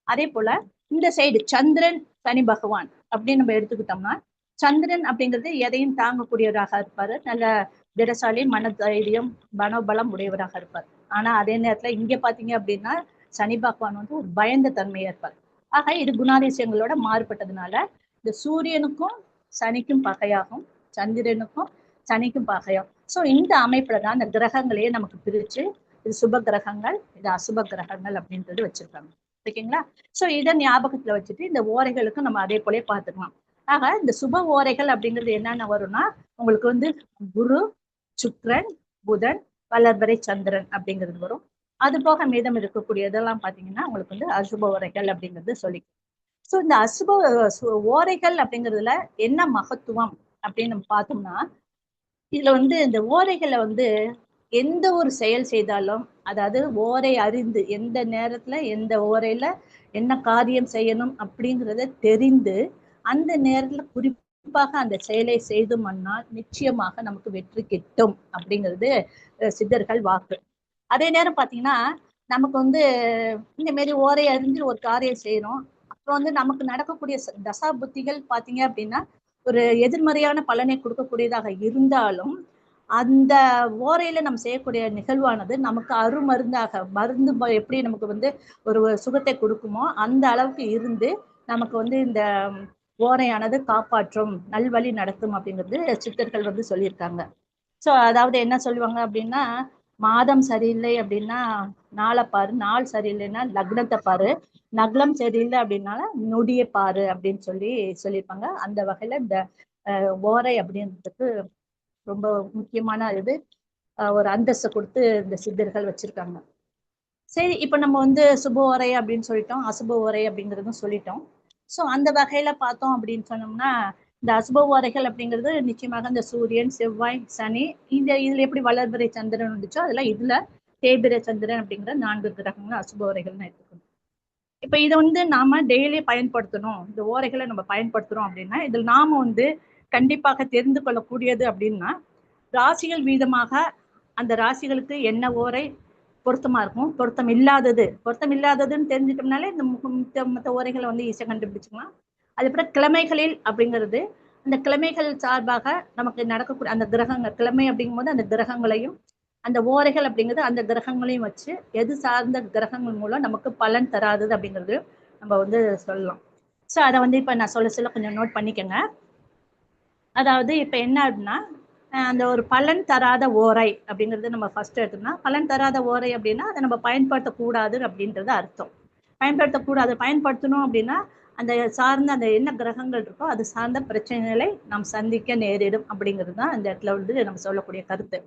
அதே போல இந்த சைடு சந்திரன் சனி பகவான் அப்படின்னு நம்ம எடுத்துக்கிட்டோம்னா சந்திரன் அப்படிங்கிறது எதையும் தாங்கக்கூடியவராக இருப்பாரு, நல்ல திடசாலி, மன தைரியம், மனோபலம் உடையவராக இருப்பார். ஆனா அதே நேரத்துல இங்க பாத்தீங்க அப்படின்னா சனி பகவான் வந்து ஒரு பயந்த தன்மையா இருப்பார். ஆக இது குணாதிசயங்களோட மாறுபட்டதுனால இந்த சூரியனுக்கும் சனிக்கும் பகையாகும், சந்திரனுக்கும் சனிக்கும் பகையாகும். ஸோ இந்த அமைப்புல தான் இந்த கிரகங்களையே நமக்கு பிரிச்சு இது சுப கிரகங்கள், இது அசுப கிரகங்கள் அப்படின்றது வச்சிருக்காங்க. ஓகேங்களா. ஸோ இதை ஞாபகத்துல வச்சுட்டு இந்த ஓரைகளுக்கும் நம்ம அதே போல பார்த்துக்கலாம். ஆக இந்த சுப ஓரைகள் அப்படிங்கிறது என்னென்ன வரும்னா உங்களுக்கு வந்து குரு, சுக்கிரன், புதன், வளர்வரை சந்திரன் அப்படிங்கிறது வரும். அது போக மீதம் இருக்கக்கூடியதெல்லாம் பாத்தீங்கன்னா உங்களுக்கு வந்து அசுப ஓரைகள் அப்படிங்கிறது சொல்லி. ஸோ இந்த அசுப ஓரைகள் அப்படிங்கிறதுல என்ன மகத்துவம் அப்படின்னு நம்ம பார்த்தோம்னா இதுல வந்து இந்த ஓரைகளை வந்து எந்த ஒரு செயல் செய்தாலும், அதாவது ஓரை அறிந்து எந்த நேரத்துல எந்த ஓரையில என்ன காரியம் செய்யணும் அப்படிங்கிறத தெரிந்து அந்த நேரத்துல குறிப்பாக அந்த செயலை செய்தோம்னால் நிச்சயமாக நமக்கு வெற்றி கிட்டும் அப்படிங்கிறது சித்தர்கள் வாக்கு. அதே நேரம் பாத்தீங்கன்னா நமக்கு வந்து இந்த மாரி ஓரை அறிஞ்சு ஒரு காரியம் செய்யறோம், அப்புறம் வந்து நமக்கு நடக்கக்கூடிய தசா புத்திகள் பாத்தீங்க அப்படின்னா ஒரு எதிர்மறையான பலனை கொடுக்கக்கூடியதாக இருந்தாலும் அந்த ஓரையில நம்ம செய்யக்கூடிய நிகழ்வானது நமக்கு அருமருந்தாக, மருந்து எப்படி நமக்கு வந்து ஒரு சுகத்தை கொடுக்குமோ அந்த அளவுக்கு இருந்து நமக்கு வந்து இந்த ஓரையானது காப்பாற்றும், நல்வழி நடத்தும் அப்படிங்கிறது சித்தர்கள் வந்து சொல்லியிருக்காங்க. ஸோ அதாவது என்ன சொல்லுவாங்க அப்படின்னா, மாதம் சரியில்லை அப்படின்னா நாளை பாரு, நாள் சரியில்லைன்னா லக்னத்தை பாரு, நக்னம் சரியில்லை அப்படின்னால நொடியை பாரு அப்படின்னு சொல்லியிருப்பாங்க. அந்த வகையில இந்த ஓரை அப்படின்றதுக்கு ரொம்ப முக்கியமான இது, ஒரு அந்தஸ்தை கொடுத்து இந்த சித்தர்கள் வச்சிருக்காங்க. சரி, இப்ப நம்ம வந்து சுப ஓரை அப்படின்னு சொல்லிட்டோம், அசுப ஓரை அப்படிங்கிறதும் சொல்லிட்டோம். ஸோ அந்த வகையில பார்த்தோம் அப்படின்னு சொன்னோம்னா இந்த அசுப ஓரைகள் அப்படிங்கிறது நிச்சயமாக இந்த சூரியன், செவ்வாய், சனி, இதுல எப்படி வளர்பிறை சந்திரன் வந்துச்சோ அதெல்லாம் இதுல தேய்பிறை சந்திரன் அப்படிங்கிற 4 கிரகங்கள் அசுப ஓரைகள்னு எடுத்துக்கணும். இப்ப இதை வந்து நாம டெய்லி பயன்படுத்தணும், இந்த ஓரைகளை நம்ம பயன்படுத்துறோம் அப்படின்னா இதில் நாம வந்து கண்டிப்பாக தெரிந்து கொள்ளக்கூடியது அப்படின்னா ராசிகள் வீதமாக அந்த ராசிகளுக்கு என்ன ஓரை பொருத்தமா இருக்கும், பொருத்தம் இல்லாததுன்னு தெரிஞ்சிட்டோம்னாலே இந்த மற்ற ஓரைகளை வந்து ஈஸியாக கண்டுபிடிச்சுக்கலாம். அதுக்கப்புறம் கிழமைகளில் அப்படிங்கிறது அந்த கிழமைகள் சார்பாக நமக்கு நடக்கக்கூடிய அந்த கிரகங்கள், கிழமை அப்படிங்கும்போது அந்த கிரகங்களையும் அந்த ஓரைகள் அப்படிங்கிறது அந்த கிரகங்களையும் வச்சு எது சார்ந்த கிரகங்கள் மூலம் நமக்கு பலன் தராதது அப்படிங்கிறது நம்ம வந்து சொல்லலாம். ஸோ அதை வந்து இப்போ நான் சொல்ல கொஞ்சம் நோட் பண்ணிக்கோங்க. அதாவது இப்போ என்ன அப்படின்னா அந்த ஒரு பலன் தராத ஓரை அப்படிங்கிறது நம்ம ஃபர்ஸ்ட் எடுத்தோம்னா, பலன் தராத ஓரை அப்படின்னா அதை நம்ம பயன்படுத்தக்கூடாது அப்படின்றது அர்த்தம். பயன்படுத்தணும் அப்படின்னா அந்த சார்ந்த அந்த என்ன கிரகங்கள் இருக்கோ அது சார்ந்த பிரச்சனைகளை நாம் சந்திக்க நேரிடும் அப்படிங்கிறது தான் இந்த இடத்துல வந்து நம்ம சொல்லக்கூடிய கருத்து.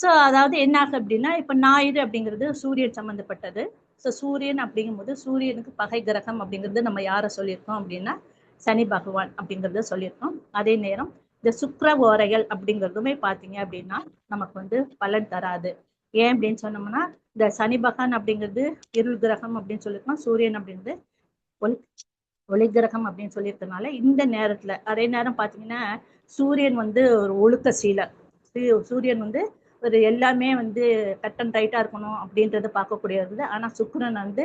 ஸோ அதாவது என்ன ஆகும் அப்படின்னா இப்போ ஞாயிறு அப்படிங்கிறது சூரியன் சம்மந்தப்பட்டது. ஸோ சூரியன் அப்படிங்கும்போது சூரியனுக்கு பகை கிரகம் அப்படிங்கிறது நம்ம யாரை சொல்லியிருக்கோம் அப்படின்னா சனி பகவான் அப்படிங்கிறத சொல்லியிருக்கோம். அதே நேரம் இந்த சுக்கிர ஓரைகள் அப்படிங்கிறதுமே பார்த்தீங்க அப்படின்னா நமக்கு வந்து பலன் தராது. ஏன் அப்படின்னு சொன்னோம்னா இந்த சனி பகவான் அப்படிங்கிறது இருள் கிரகம் அப்படின்னு சொல்லியிருக்கோம், சூரியன் அப்படிங்கிறது ஒளி கிரகம் அப்படின்னு சொல்லியிருக்கனால இந்த நேரத்துல அதே நேரம் பாத்தீங்கன்னா சூரியன் வந்து ஒரு ஒழுக்க சீலர். சூரியன் வந்து ஒரு எல்லாமே வந்து கட் அண்ட் ரைட்டா இருக்கணும் அப்படின்றத பார்க்கக்கூடியது. ஆனா சுக்கிரன் வந்து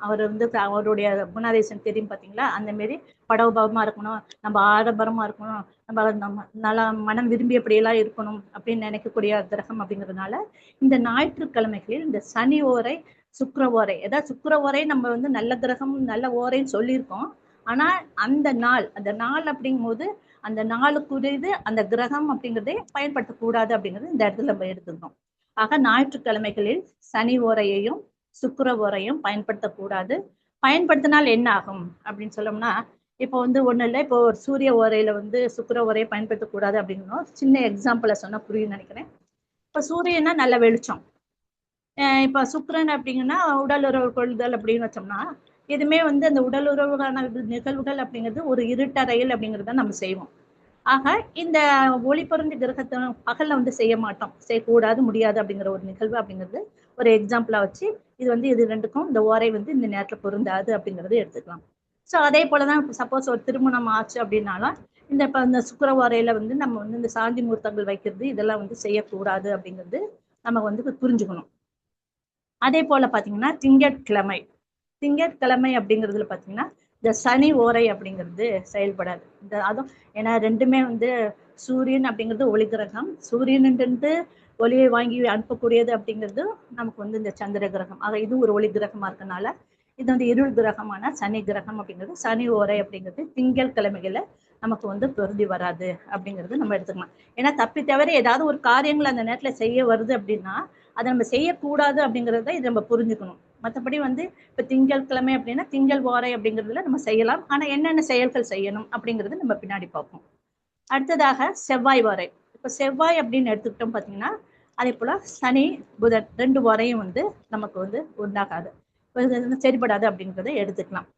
அவர் வந்து அவருடைய குணாதிசயம் தெரியும் பாத்தீங்களா, அந்த மாரி படோபமா இருக்கணும், நம்ம ஆடம்பரமா இருக்கணும், நம்ம நல்லா மனம் விரும்பியபடியெல்லாம் இருக்கணும் அப்படின்னு நினைக்கக்கூடிய கிரகம் அப்படிங்கிறதுனால இந்த ஞாயிற்றுக்கிழமைகளில் இந்த சனி ஓரை சுக்கிர ஓரை, ஏதாவது சுக்கிர ஓரை நம்ம வந்து நல்ல கிரகம் நல்ல ஓரைன்னு சொல்லியிருக்கோம். ஆனா அந்த நாள் அப்படிங்கும் போது அந்த நாளுக்குரியது அந்த கிரகம் அப்படிங்கிறதே பயன்படுத்தக்கூடாது அப்படிங்கிறது இந்த இடத்துல நம்ம எடுத்துக்கணும். ஆக ஞாயிற்றுக்கிழமைகளில் சனி ஓரையையும் சுக்கிர ஓரையும் பயன்படுத்தக்கூடாது. பயன்படுத்தினால் என்ன ஆகும் அப்படின்னு சொல்லணும்னா, இப்போ வந்து ஒண்ணு இல்லை, இப்போ ஒரு சூரிய ஓரையில வந்து சுக்கிர ஓரையை பயன்படுத்தக்கூடாது அப்படிங்கணும் சின்ன எக்ஸாம்பிள சொன்னா புரியும் நினைக்கிறேன். இப்ப சூரியன்னா நல்ல வெளிச்சம், இப்ப சுக்கிரன் அப்படிங்கன்னா உடல் உறவு கொள்ளுதல் அப்படின்னு வச்சோம்னா, எதுவுமே வந்து அந்த உடல் உறவுக்கான நிகழ்வுகள் அப்படிங்கிறது ஒரு இருட்டறையில் அப்படிங்கிறத நம்ம செய்வோம். ஆக இந்த ஒளி பொருந்த கிரகத்தை பகல்ல வந்து செய்ய மாட்டோம், செய்யக்கூடாது முடியாது அப்படிங்கிற ஒரு நிகழ்வு அப்படிங்கிறது ஒரு எக்ஸாம்பிளா வச்சு இது வந்து இது ரெண்டுக்கும் இந்த ஓரை வந்து இந்த நேரத்துல பொருந்தாது அப்படிங்கறது எடுத்துக்கலாம். ஸோ அதே போலதான் சப்போஸ் ஒரு திருமணம் ஆச்சு அப்படின்னாலும் இந்த சுக்கிர ஓரையில வந்து நம்ம வந்து இந்த சாந்தி முகூர்த்தங்கள் வைக்கிறது இதெல்லாம் வந்து செய்யக்கூடாது அப்படிங்கிறது நம்ம வந்து புரிஞ்சுக்கணும். அதே போல பாத்தீங்கன்னா திங்கட்கிழமை அப்படிங்கிறதுல பாத்தீங்கன்னா இந்த சனி ஓரை அப்படிங்கிறது செயல்படாது. அதுவும் ஏன்னா ரெண்டுமே வந்து சூரியன் அப்படிங்கிறது ஒளி கிரகம், சூரியன்ட்டு ஒளியை வாங்கி அனுப்பக்கூடியது அப்படிங்கிறது நமக்கு வந்து இந்த சந்திர கிரகம். ஆக இது ஒரு ஒளி கிரகமா இருக்கனால இது வந்து இருள் கிரகமான சனி கிரகம் அப்படிங்கிறது சனி ஓரை அப்படிங்கிறது திங்கட்கிழமைகளை நமக்கு வந்து பொருந்தி வராது அப்படிங்கிறது நம்ம எடுத்துக்கலாம். ஏன்னா தப்பி தவிர ஏதாவது ஒரு காரியங்கள் அந்த நேரத்துல செய்ய வருது அப்படின்னா அதை நம்ம செய்யக்கூடாது அப்படிங்கிறத இது நம்ம புரிஞ்சுக்கணும். மற்றபடி வந்து இப்ப திங்கட்கிழமை அப்படின்னா திங்கள் ஓரை அப்படிங்கிறதுல நம்ம செய்யலாம். ஆனா என்னென்ன செயல்கள் செய்யணும் அப்படிங்கிறது நம்ம பின்னாடி பார்ப்போம். அடுத்ததாக செவ்வாய் ஓரை. இப்ப செவ்வாய் அப்படின்னு எடுத்துக்கிட்டோம் பாத்தீங்கன்னா அதே போல சனி புதன் ரெண்டு ஓரையும் வந்து நமக்கு வந்து உண்டாகாது, சரிபடாது அப்படிங்கிறத எடுத்துக்கலாம்.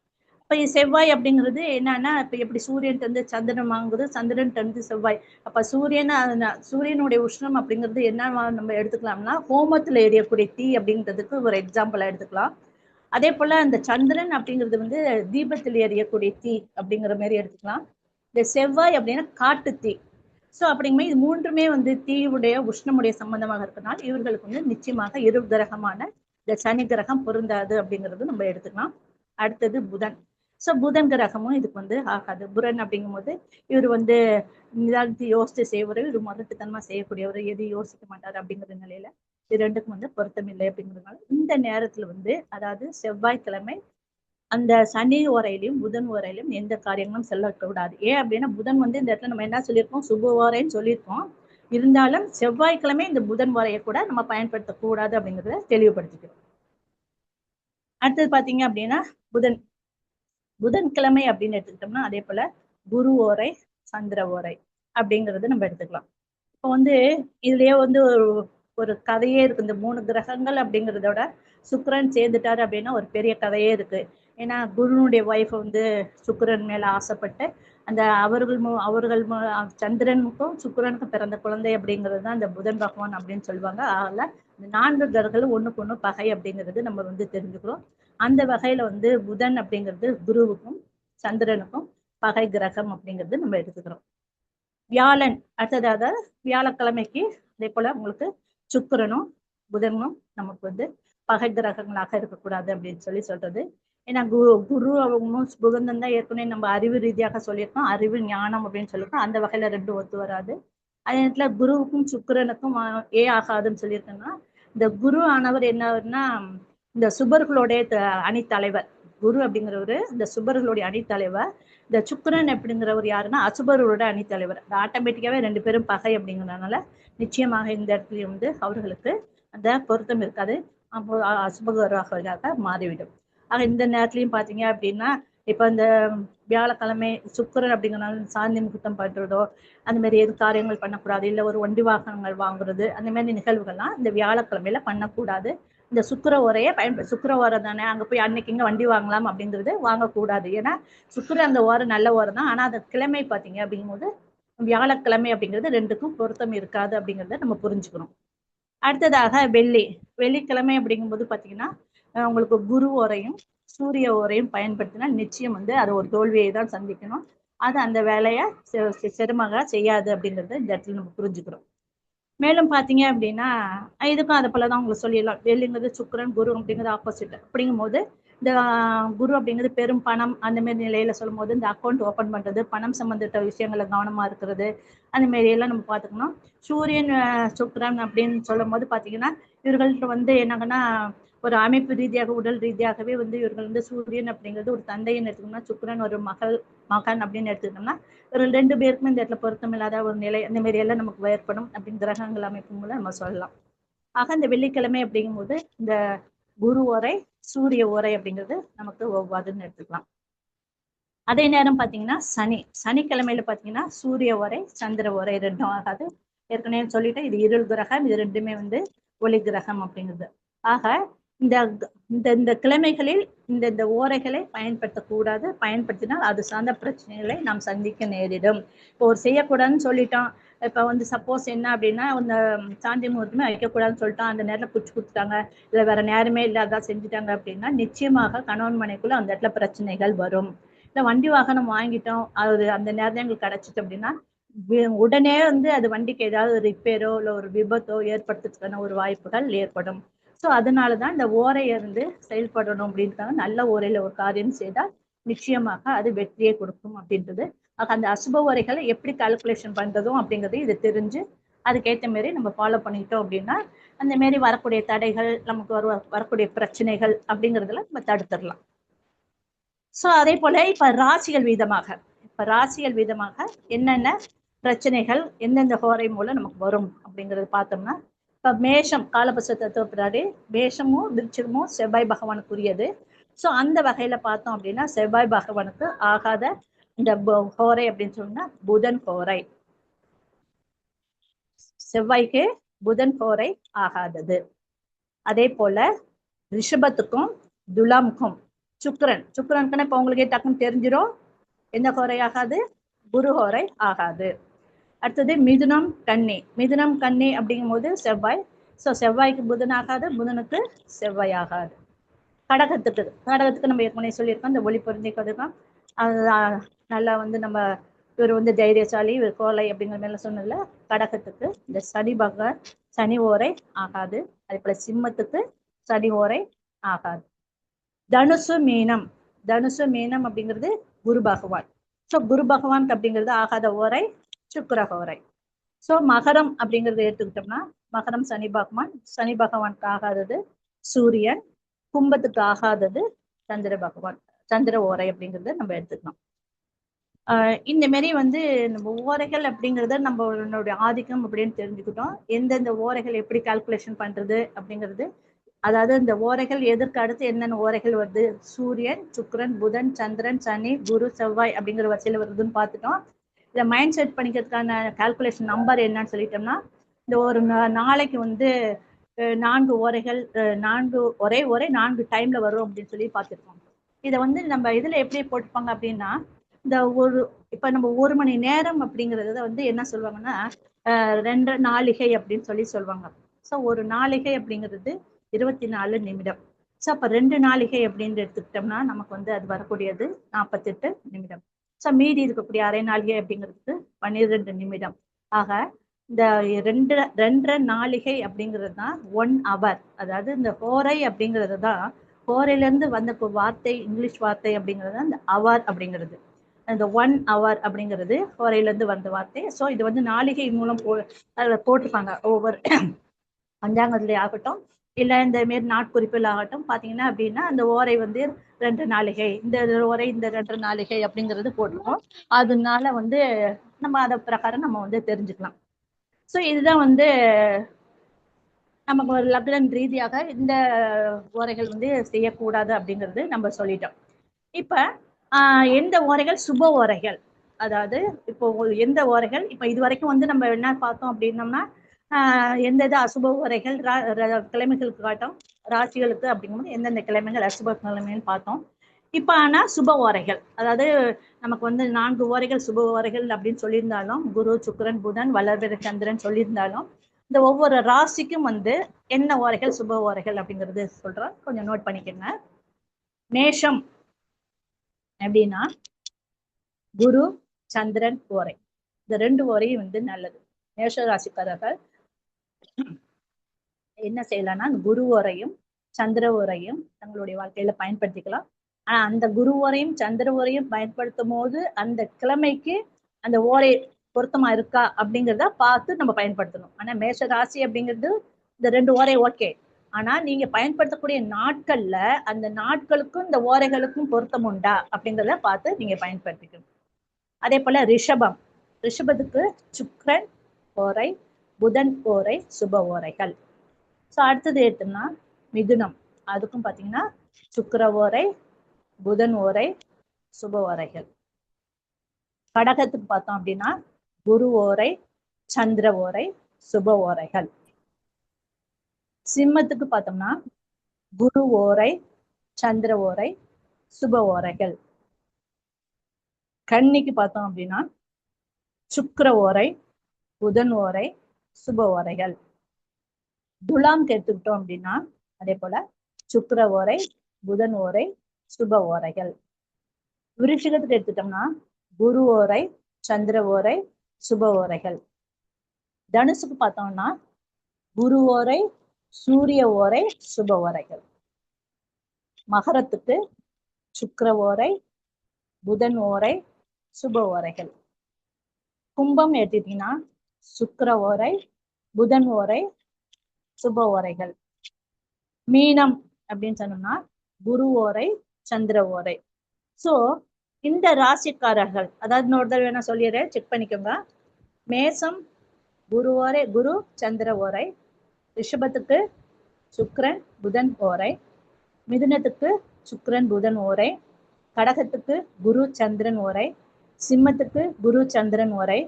இப்ப செவ்வாய் அப்படிங்கிறது என்னன்னா, இப்ப எப்படி சூரியன் வந்து சந்திரன் வாங்குது, சந்திரன் வந்து செவ்வாய். அப்ப சூரியனுடைய உஷ்ணம் அப்படிங்கிறது என்ன நம்ம எடுத்துக்கலாம்னா ஹோமத்துல எரியக்கூடிய தீ அப்படிங்கிறதுக்கு ஒரு எக்ஸாம்பிளா எடுத்துக்கலாம். அதே போல அந்த சந்திரன் அப்படிங்கிறது வந்து தீபத்தில் எரியக்கூடிய தீ அப்படிங்கிற மாதிரி எடுத்துக்கலாம். இந்த செவ்வாய் அப்படின்னா காட்டு தீ. ஸோ அப்படிங்கும்போது இது மூன்றுமே வந்து தீயுடைய உஷ்ணமுடைய சம்பந்தமாக இருக்கனால இவர்களுக்கு வந்து நிச்சயமாக இரு கிரகமான இந்த சனி கிரகம் பொருந்தாது அப்படிங்கிறது நம்ம எடுத்துக்கலாம். அடுத்தது புதன். ஸோ புதன் கிரகமும் இதுக்கு வந்து ஆகாது. புதன் அப்படிங்கும் போது இவர் வந்து நிதானித்து யோசித்து செய்வவர், இவர் மதத்துத்தனமா செய்யக்கூடியவர், எதையும் யோசிக்க மாட்டார் அப்படிங்கிற நிலையில இது ரெண்டுக்கும் வந்து பொருத்தம் இல்லை அப்படிங்கிறதுனால இந்த நேரத்துல வந்து அதாவது செவ்வாய்க்கிழமை அந்த சனி ஓரையிலையும் புதன் ஓரையிலும் எந்த காரியங்களும் செல்லக்கூடாது. ஏன் அப்படின்னா புதன் வந்து இந்த இடத்துல நம்ம என்ன சொல்லியிருக்கோம், சுப ஓரைன்னு சொல்லியிருக்கோம். இருந்தாலும் செவ்வாய்க்கிழமை இந்த புதன் ஓரையை கூட நம்ம பயன்படுத்தக்கூடாது அப்படிங்கிறத தெளிவுபடுத்திக்கிறோம். அடுத்தது பாத்தீங்க அப்படின்னா புதன்கிழமை அப்படின்னு எடுத்துக்கிட்டோம்னா அதே போல குரு ஓரை சந்திர ஓரை அப்படிங்கறது நம்ம எடுத்துக்கலாம். இப்போ வந்து இதுலயே வந்து ஒரு கதையே இருக்கு. இந்த 3 கிரகங்கள் அப்படிங்கிறதோட சுக்கிரன் சேர்ந்துட்டாரு அப்படின்னா ஒரு பெரிய கதையே இருக்கு. ஏன்னா குருனுடைய ஒய்ஃப் வந்து சுக்கிரன் மேல ஆசைப்பட்டு அந்த அவர்கள் சந்திரனுக்கும் சுக்கிரனுக்கும் பிறந்த குழந்தை அப்படிங்கிறது தான் இந்த புதன் பகவான் அப்படின்னு சொல்லுவாங்க. அதனால இந்த 4 கிரகங்களும் ஒண்ணுக்கு ஒண்ணு பகை அப்படிங்கிறது நம்ம வந்து தெரிஞ்சுக்கிறோம். அந்த வகையில வந்து புதன் அப்படிங்கிறது குருவுக்கும் சந்திரனுக்கும் பகை கிரகம் அப்படிங்கிறது நம்ம எடுத்துக்கிறோம். வியாழன் அடுத்ததாக வியாழக்கிழமைக்கு அதே போல உங்களுக்கு சுக்கிரனும் புதனும் நமக்கு வந்து பகை கிரகங்களாக இருக்கக்கூடாது அப்படின்னு சொல்றது. ஏன்னா குரு அவங்க புதன் தான் ஏற்கனவே நம்ம அறிவு ரீதியாக சொல்லியிருக்கோம், அறிவு ஞானம் அப்படின்னு சொல்லியிருக்கோம். அந்த வகையில ரெண்டும் ஒத்து வராது. அதே நேரத்துல குருவுக்கும் சுக்கிரனுக்கும் ஆகாதுன்னு சொல்லியிருக்கோம்னா இந்த குரு ஆனவர் என்னன்னா இந்த சுபர்களுடைய அணித்தலைவர். குரு அப்படிங்கிறவரு இந்த சுபர்களுடைய அணித்தலைவர். இந்த சுக்கிரன் அப்படிங்கிறவர் யாருன்னா அசுபர்களோட அணித்தலைவர். ஆட்டோமேட்டிக்காவே 2 பேரும் பகை அப்படிங்கிறதுனால நிச்சயமாக இந்த இடத்துல வந்து அவர்களுக்கு அந்த பொருத்தம் இருக்காது, அப்போ அசுபகராக மாறிவிடும். ஆக இந்த நேரத்துலயும் பாத்தீங்க அப்படின்னா இப்ப இந்த வியாழக்கிழமை சுக்கிரன் அப்படிங்கிறனால சாந்தி முகூர்த்தம் பண்றதோ அந்த மாதிரி எது காரியங்கள் பண்ணக்கூடாது, இல்ல ஒரு வண்டி வாகனங்கள் வாங்குறது அந்த மாதிரி நிகழ்வுகள்லாம் இந்த வியாழக்கிழமையில பண்ணக்கூடாது. இந்த சுக்கிர ஓரையை சுக்கிர ஓரம் தானே, அங்க போய் அன்னைக்கு இங்க வண்டி வாங்கலாம் அப்படிங்கிறது வாங்கக்கூடாது. ஏன்னா சுக்கிர அந்த ஓரம் நல்ல ஓரம் தான், ஆனா அந்த கிழமை பாத்தீங்க அப்படிங்கும்போது வியாழக்கிழமை அப்படிங்கிறது ரெண்டுக்கும் பொருத்தம் இருக்காது அப்படிங்கிறத நம்ம புரிஞ்சுக்கணும். அடுத்ததாக வெள்ளிக்கிழமை அப்படிங்கும்போது பாத்தீங்கன்னா உங்களுக்கு குரு ஓரையும் சூரிய ஓரையும் பயன்படுத்தினா நிச்சயம் வந்து அது ஒரு தோல்வியை தான் சந்திக்கணும். அது அந்த வேலையை சிரமமாக செய்யாது அப்படிங்கறத இந்த இடத்துல நம்ம புரிஞ்சுக்கிறோம். மேலும் பாத்தீங்க அப்படின்னா இதுக்கும் அதை போலதான் உங்களுக்கு சொல்லிடலாம். வெள்ளிங்கிறது சுக்கிரன், குரு அப்படிங்கிறது ஆப்போசிட். அப்படிங்கும் போது இந்த குரு அப்படிங்கிறது பெரும் பணம் அந்த மாதிரி நிலையில சொல்லும் போது இந்த அக்கௌண்ட் ஓபன் பண்றது, பணம் சம்பந்தப்பட்ட விஷயங்கள கவனமா இருக்கிறது, அந்த மாதிரி எல்லாம் நம்ம பாத்துக்கணும். சூரியன் சுக்கிரன் அப்படின்னு சொல்லும் போது பாத்தீங்கன்னா இவர்கள்ட்ட வந்து என்னங்கன்னா ஒரு அமைப்பு ரீதியாக உடல் ரீதியாகவே வந்து இவர்கள் வந்து சூரியன் அப்படிங்கிறது ஒரு தந்தைன்னு எடுத்துக்கணும்னா, சுக்கிரன் ஒரு மகன் அப்படின்னு எடுத்துக்கிட்டோம்னா இவர்கள் 2 பேருக்குமே இந்த இடத்துல பொருத்தம் இல்லாத ஒரு நிலை அந்த மாதிரி எல்லாம் நமக்கு ஏற்படும் அப்படின்னு கிரகங்கள் அமைப்பு மூலம் நம்ம சொல்லலாம். ஆக இந்த வெள்ளிக்கிழமை அப்படிங்கும்போது இந்த குரு ஓரை சூரிய ஓரை அப்படிங்கிறது நமக்கு ஒவ்வாதுன்னு எடுத்துக்கலாம். அதே நேரம் பாத்தீங்கன்னா சனிக்கிழமையில பாத்தீங்கன்னா சூரிய ஓரை சந்திர ஓரை ரெண்டும் ஆகாது. ஏற்கனவே சொல்லிட்டு இது இருள் கிரகம், இது ரெண்டுமே வந்து ஒளி கிரகம் அப்படிங்கிறது. ஆக இந்த இந்த கிழமைகளில் இந்த ஓரைகளை பயன்படுத்தக்கூடாது. பயன்படுத்தினால் அது சார்ந்த பிரச்சனைகளை நாம் சந்திக்க நேரிடும். இப்போ ஒரு செய்யக்கூடாதுன்னு சொல்லிட்டோம். இப்ப வந்து சப்போஸ் என்ன அப்படின்னா இந்த சாந்தி முகூர்த்தமே வைக்கக்கூடாதுன்னு சொல்லிட்டோம், அந்த நேரத்துல குச்சி கொடுத்துட்டாங்க, இல்ல வேற நேரமே இல்லாத செஞ்சுட்டாங்க அப்படின்னா நிச்சயமாக கணவன் மனைக்குள்ள அந்த இடத்துல பிரச்சனைகள் வரும். இல்ல வண்டி வாகனம் வாங்கிட்டோம், அது அந்த நேரம் எங்களுக்கு கிடைச்சிட்டு அப்படின்னா உடனே வந்து அது வண்டிக்கு ஏதாவது ரிப்பேரோ இல்ல ஒரு விபத்தோ ஏற்படுத்துறதுக்கான ஒரு வாய்ப்புகள் ஏற்படும். ஸோ அதனாலதான் இந்த ஓரையை வந்து செயல்படணும் அப்படின்றாங்க. நல்ல ஓரையில ஒரு காரியம் செய்தால் நிச்சயமாக அது வெற்றியை கொடுக்கும் அப்படின்றது. அந்த அசுப ஓரைகளை எப்படி கால்குலேஷன் பண்றதும் அப்படிங்கிறது இது தெரிஞ்சு அதுக்கேற்ற மாதிரி நம்ம ஃபாலோ பண்ணிட்டோம் அப்படின்னா அந்த மாதிரி வரக்கூடிய தடைகள், நமக்கு வரக்கூடிய பிரச்சனைகள் அப்படிங்கிறதுல நம்ம தடுத்துடலாம். ஸோ அதே போல இப்ப ராசிகள் வீதமாக என்னென்ன பிரச்சனைகள் எந்தெந்த ஹோரை மூலம் நமக்கு வரும் அப்படிங்கறது பார்த்தோம்னா, இப்ப மேஷம் காலபுருஷ தத்துவப்படி மேஷமும் விருச்சிகமும் செவ்வாய் பகவானுக்குரியது. ஸோ அந்த வகையில பார்த்தோம் அப்படின்னா செவ்வாய் பகவானுக்கு ஆகாத இந்த ஹோரை அப்படின்னு சொன்னா புதன் ஹோரை. செவ்வாய்க்கு புதன் ஹோரை ஆகாதது. அதே போல ரிஷபத்துக்கும் துலாமுக்கும் சுக்கிரனுக்குன்னு இப்ப உங்களுக்கே டக்குன்னு தெரிஞ்சிடும் எந்த ஹோரை ஆகாது, குரு ஹோரை ஆகாது. அடுத்தது மிதுனம் கன்னி அப்படிங்கும் போது செவ்வாய். ஸோ செவ்வாய்க்கு புதன் ஆகாது, புதனுக்கு செவ்வாய் ஆகாது. கடகத்துக்கு நம்ம ஏற்கனவே சொல்லியிருக்கோம், இந்த ஒளி பொருந்தி கதுதான் அது நல்லா வந்து நம்ம இவர் வந்து தைரியசாலி, இவர் கோலை அப்படிங்கிற மாதிரி சொன்னதுல கடகத்துக்கு இந்த சனி ஓரை ஆகாது. அதே போல சிம்மத்துக்கு சனி ஓரை ஆகாது. தனுசு மீனம் அப்படிங்கிறது குரு பகவான். ஸோ குரு பகவான் அப்படிங்கிறது ஆகாத ஓரை சுக்கிர ஹோரை. ஸோ மகரம் அப்படிங்கிறத எடுத்துக்கிட்டோம்னா மகரம் சனி பகவானுக்கு ஆகாதது சூரியன், கும்பத்துக்கு ஆகாதது சந்திர ஓரை அப்படிங்கிறத நம்ம எடுத்துக்கலாம். இந்த மாதிரி வந்து நம்ம ஓரைகள் அப்படிங்கிறத நம்மளுடைய ஆதிக்கம் அப்படின்னு தெரிஞ்சுக்கிட்டோம். எந்தெந்த ஓரைகள் எப்படி கால்குலேஷன் பண்றது அப்படிங்கிறது, அதாவது இந்த ஓரைகள் எதற்கு அடுத்து என்னென்ன ஓரைகள் வருது, சூரியன், சுக்கிரன், புதன், சந்திரன், சனி, குரு, செவ்வாய் அப்படிங்கிற வரிசையில வருதுன்னு பார்த்துட்டோம். இதை மைண்ட் செட் பண்ணிக்கிறதுக்கான கால்குலேஷன் நம்பர் என்னன்னு சொல்லிட்டோம்னா, இந்த ஒரு நாளைக்கு வந்து 4 ஓரைகள், 4 டைம்ல வரும் அப்படின்னு சொல்லி பார்த்துருக்கோம். இதை வந்து நம்ம இதுல எப்படி போட்டுப்பாங்க அப்படின்னா, இந்த இப்ப நம்ம 1 மணி நேரம் அப்படிங்கறத வந்து என்ன சொல்லுவாங்கன்னா 2 நாளிகை அப்படின்னு சொல்லுவாங்க. ஸோ ஒரு நாளிகை அப்படிங்கிறது 24 நிமிடம். ஸோ அப்ப 2 நாளிகை அப்படின்னு எடுத்துக்கிட்டோம்னா நமக்கு வந்து அது வரக்கூடியது 48 நிமிடம். ஸோ மீதி இருக்கக்கூடிய அரை நாளிகை அப்படிங்கிறதுக்கு 12 நிமிடம். ஆக இந்த 2 நாளிகை அப்படிங்கிறது தான் 1 hour. அதாவது இந்த ஹோரை அப்படிங்கிறது தான் ஹோரையில இருந்து வந்த வார்த்தை, இங்கிலீஷ் வார்த்தை அப்படிங்கிறது அந்த அவர் அப்படிங்கிறது. அந்த 1 hour அப்படிங்கிறது ஹோரையில இருந்து வந்த வார்த்தை. ஸோ இது வந்து நாளிகை மூலம் போட்டுப்பாங்க. ஒவ்வொரு பஞ்சாங்கத்திலே ஆகட்டும் இல்ல இந்த மாரி நாட்குறிப்பில் ஆகட்டும் பாத்தீங்கன்னா அப்படின்னா அந்த ஓரை வந்து 2 நாளிகை, இந்த ஓரை இந்த 2 நாளிகை அப்படிங்கிறது போட்டுருக்கோம். அதனால வந்து நம்ம அதை பிரகாரம் நம்ம வந்து தெரிஞ்சுக்கலாம். ஸோ இதுதான் வந்து நமக்கு ஒரு லக்னம் ரீதியாக இந்த ஓரைகள் வந்து செய்யக்கூடாது அப்படிங்கிறது நம்ம சொல்லிட்டோம். இப்ப எந்த ஓரைகள் சுப ஓரைகள், அதாவது இப்போ எந்த ஓரைகள் இப்ப இது வரைக்கும் வந்து நம்ம என்ன பார்த்தோம் அப்படின்னோம்னா எந்த அசுப ஓரைகள் கிழமைகளுக்கு காட்டும், ராசிகளுக்கு அப்படிங்கும்போது எந்தெந்த கிழமைகள் அசுப கிழமைன்னு பார்த்தோம். இப்ப ஆனா சுப ஓரைகள், அதாவது நமக்கு வந்து 4 ஓரைகள் சுப ஓரைகள் அப்படின்னு சொல்லியிருந்தாலும் குரு, சுக்கிரன், புதன், வளர்பிறை சந்திரன் சொல்லியிருந்தாலும் இந்த ஒவ்வொரு ராசிக்கும் வந்து என்ன ஓரைகள் சுப ஓரைகள் அப்படிங்கிறது சொல்றோம், கொஞ்சம் நோட் பண்ணிக்கோங்க. மேஷம் அப்படின்னா குரு சந்திரன் ஓரை, இந்த 2 ஓரையும் வந்து நல்லது. மேஷ ராசிக்காரர்கள் என்ன செய்யலாம்னா குரு ஓரையும் சந்திர ஓரையும் தங்களுடைய வாழ்க்கையில பயன்படுத்திக்கலாம். ஆனா அந்த குரு ஓரையும் சந்திர ஓரையும் பயன்படுத்தும் போது அந்த கிழமைக்கு அந்த ஓரை பொருத்தமா இருக்கா அப்படிங்கிறத பார்த்து நம்ம பயன்படுத்தணும். ஆனா மேஷ ராசி அப்படிங்கிறது இந்த 2 ஓரை ஓகே, ஆனா நீங்க பயன்படுத்தக்கூடிய நாட்கள்ல அந்த நாட்களுக்கும் இந்த ஓரைகளுக்கும் பொருத்தம் உண்டா அப்படிங்கிறத பார்த்து நீங்க பயன்படுத்திக்கணும். அதே போல ரிஷபத்துக்கு சுக்கிரன் ஓரை, புதன் ஓரை, சுப ஓரைகள். ஸோ அடுத்தது எடுத்தோம்னா மிதுனம், அதுக்கும் பார்த்தீங்கன்னா சுக்கிர ஓரை, புதன் ஓரை, சுப ஓரைகள். கடகத்துக்கு பார்த்தோம் அப்படின்னா குரு ஓரை, சந்திர ஓரை, சுப ஓரைகள். சிம்மத்துக்கு பார்த்தோம்னா குரு ஓரை, சந்திர ஓரை, சுப ஓரைகள். கன்னிக்கு பார்த்தோம் அப்படின்னா சுக்கிர ஓரை, புதன் ஓரை, சுப ஓரைகள். துலாம்க்கு எடுத்துக்கிட்டோம் அப்படின்னா அதே போல சுக்கிர ஓரை, புதன் ஓரை, சுப ஓரைகள். விருச்சிகத்துக்கு எடுத்துட்டோம்னா குரு ஓரை, சந்திர ஓரை, சுப ஓரைகள். தனுசுக்கு பார்த்தோம்னா குரு ஓரை, சூரிய ஓரை, சுப ஓரைகள். மகரத்துக்கு சுக்கிர ஓரை, புதன் ஓரை, சுப ஓரைகள். கும்பம் எடுத்துட்டீங்கன்னா சுக்கிர ஓரை, புதன் ஓரை, சுப ஓரைகள். மீனம் அப்படின்னு சொன்னோம்னா குரு ஓரை, சந்திர ஓரை. சோ இந்த ராசிக்காரர்கள், அதாவது இன்னொரு தடவை வேணா சொல்லிடுறேன், செக் பண்ணிக்கோங்க. மேசம் குரு ஓரை, குரு சந்திர ஓரை. ரிஷபத்துக்கு சுக்கிரன் புதன் ஓரை. மிதுனத்துக்கு சுக்கிரன் புதன் ஓரை. கடகத்துக்கு குரு சந்திரன் ஓரை. சிம்மத்துக்கு குரு சந்திரன் ஓரை.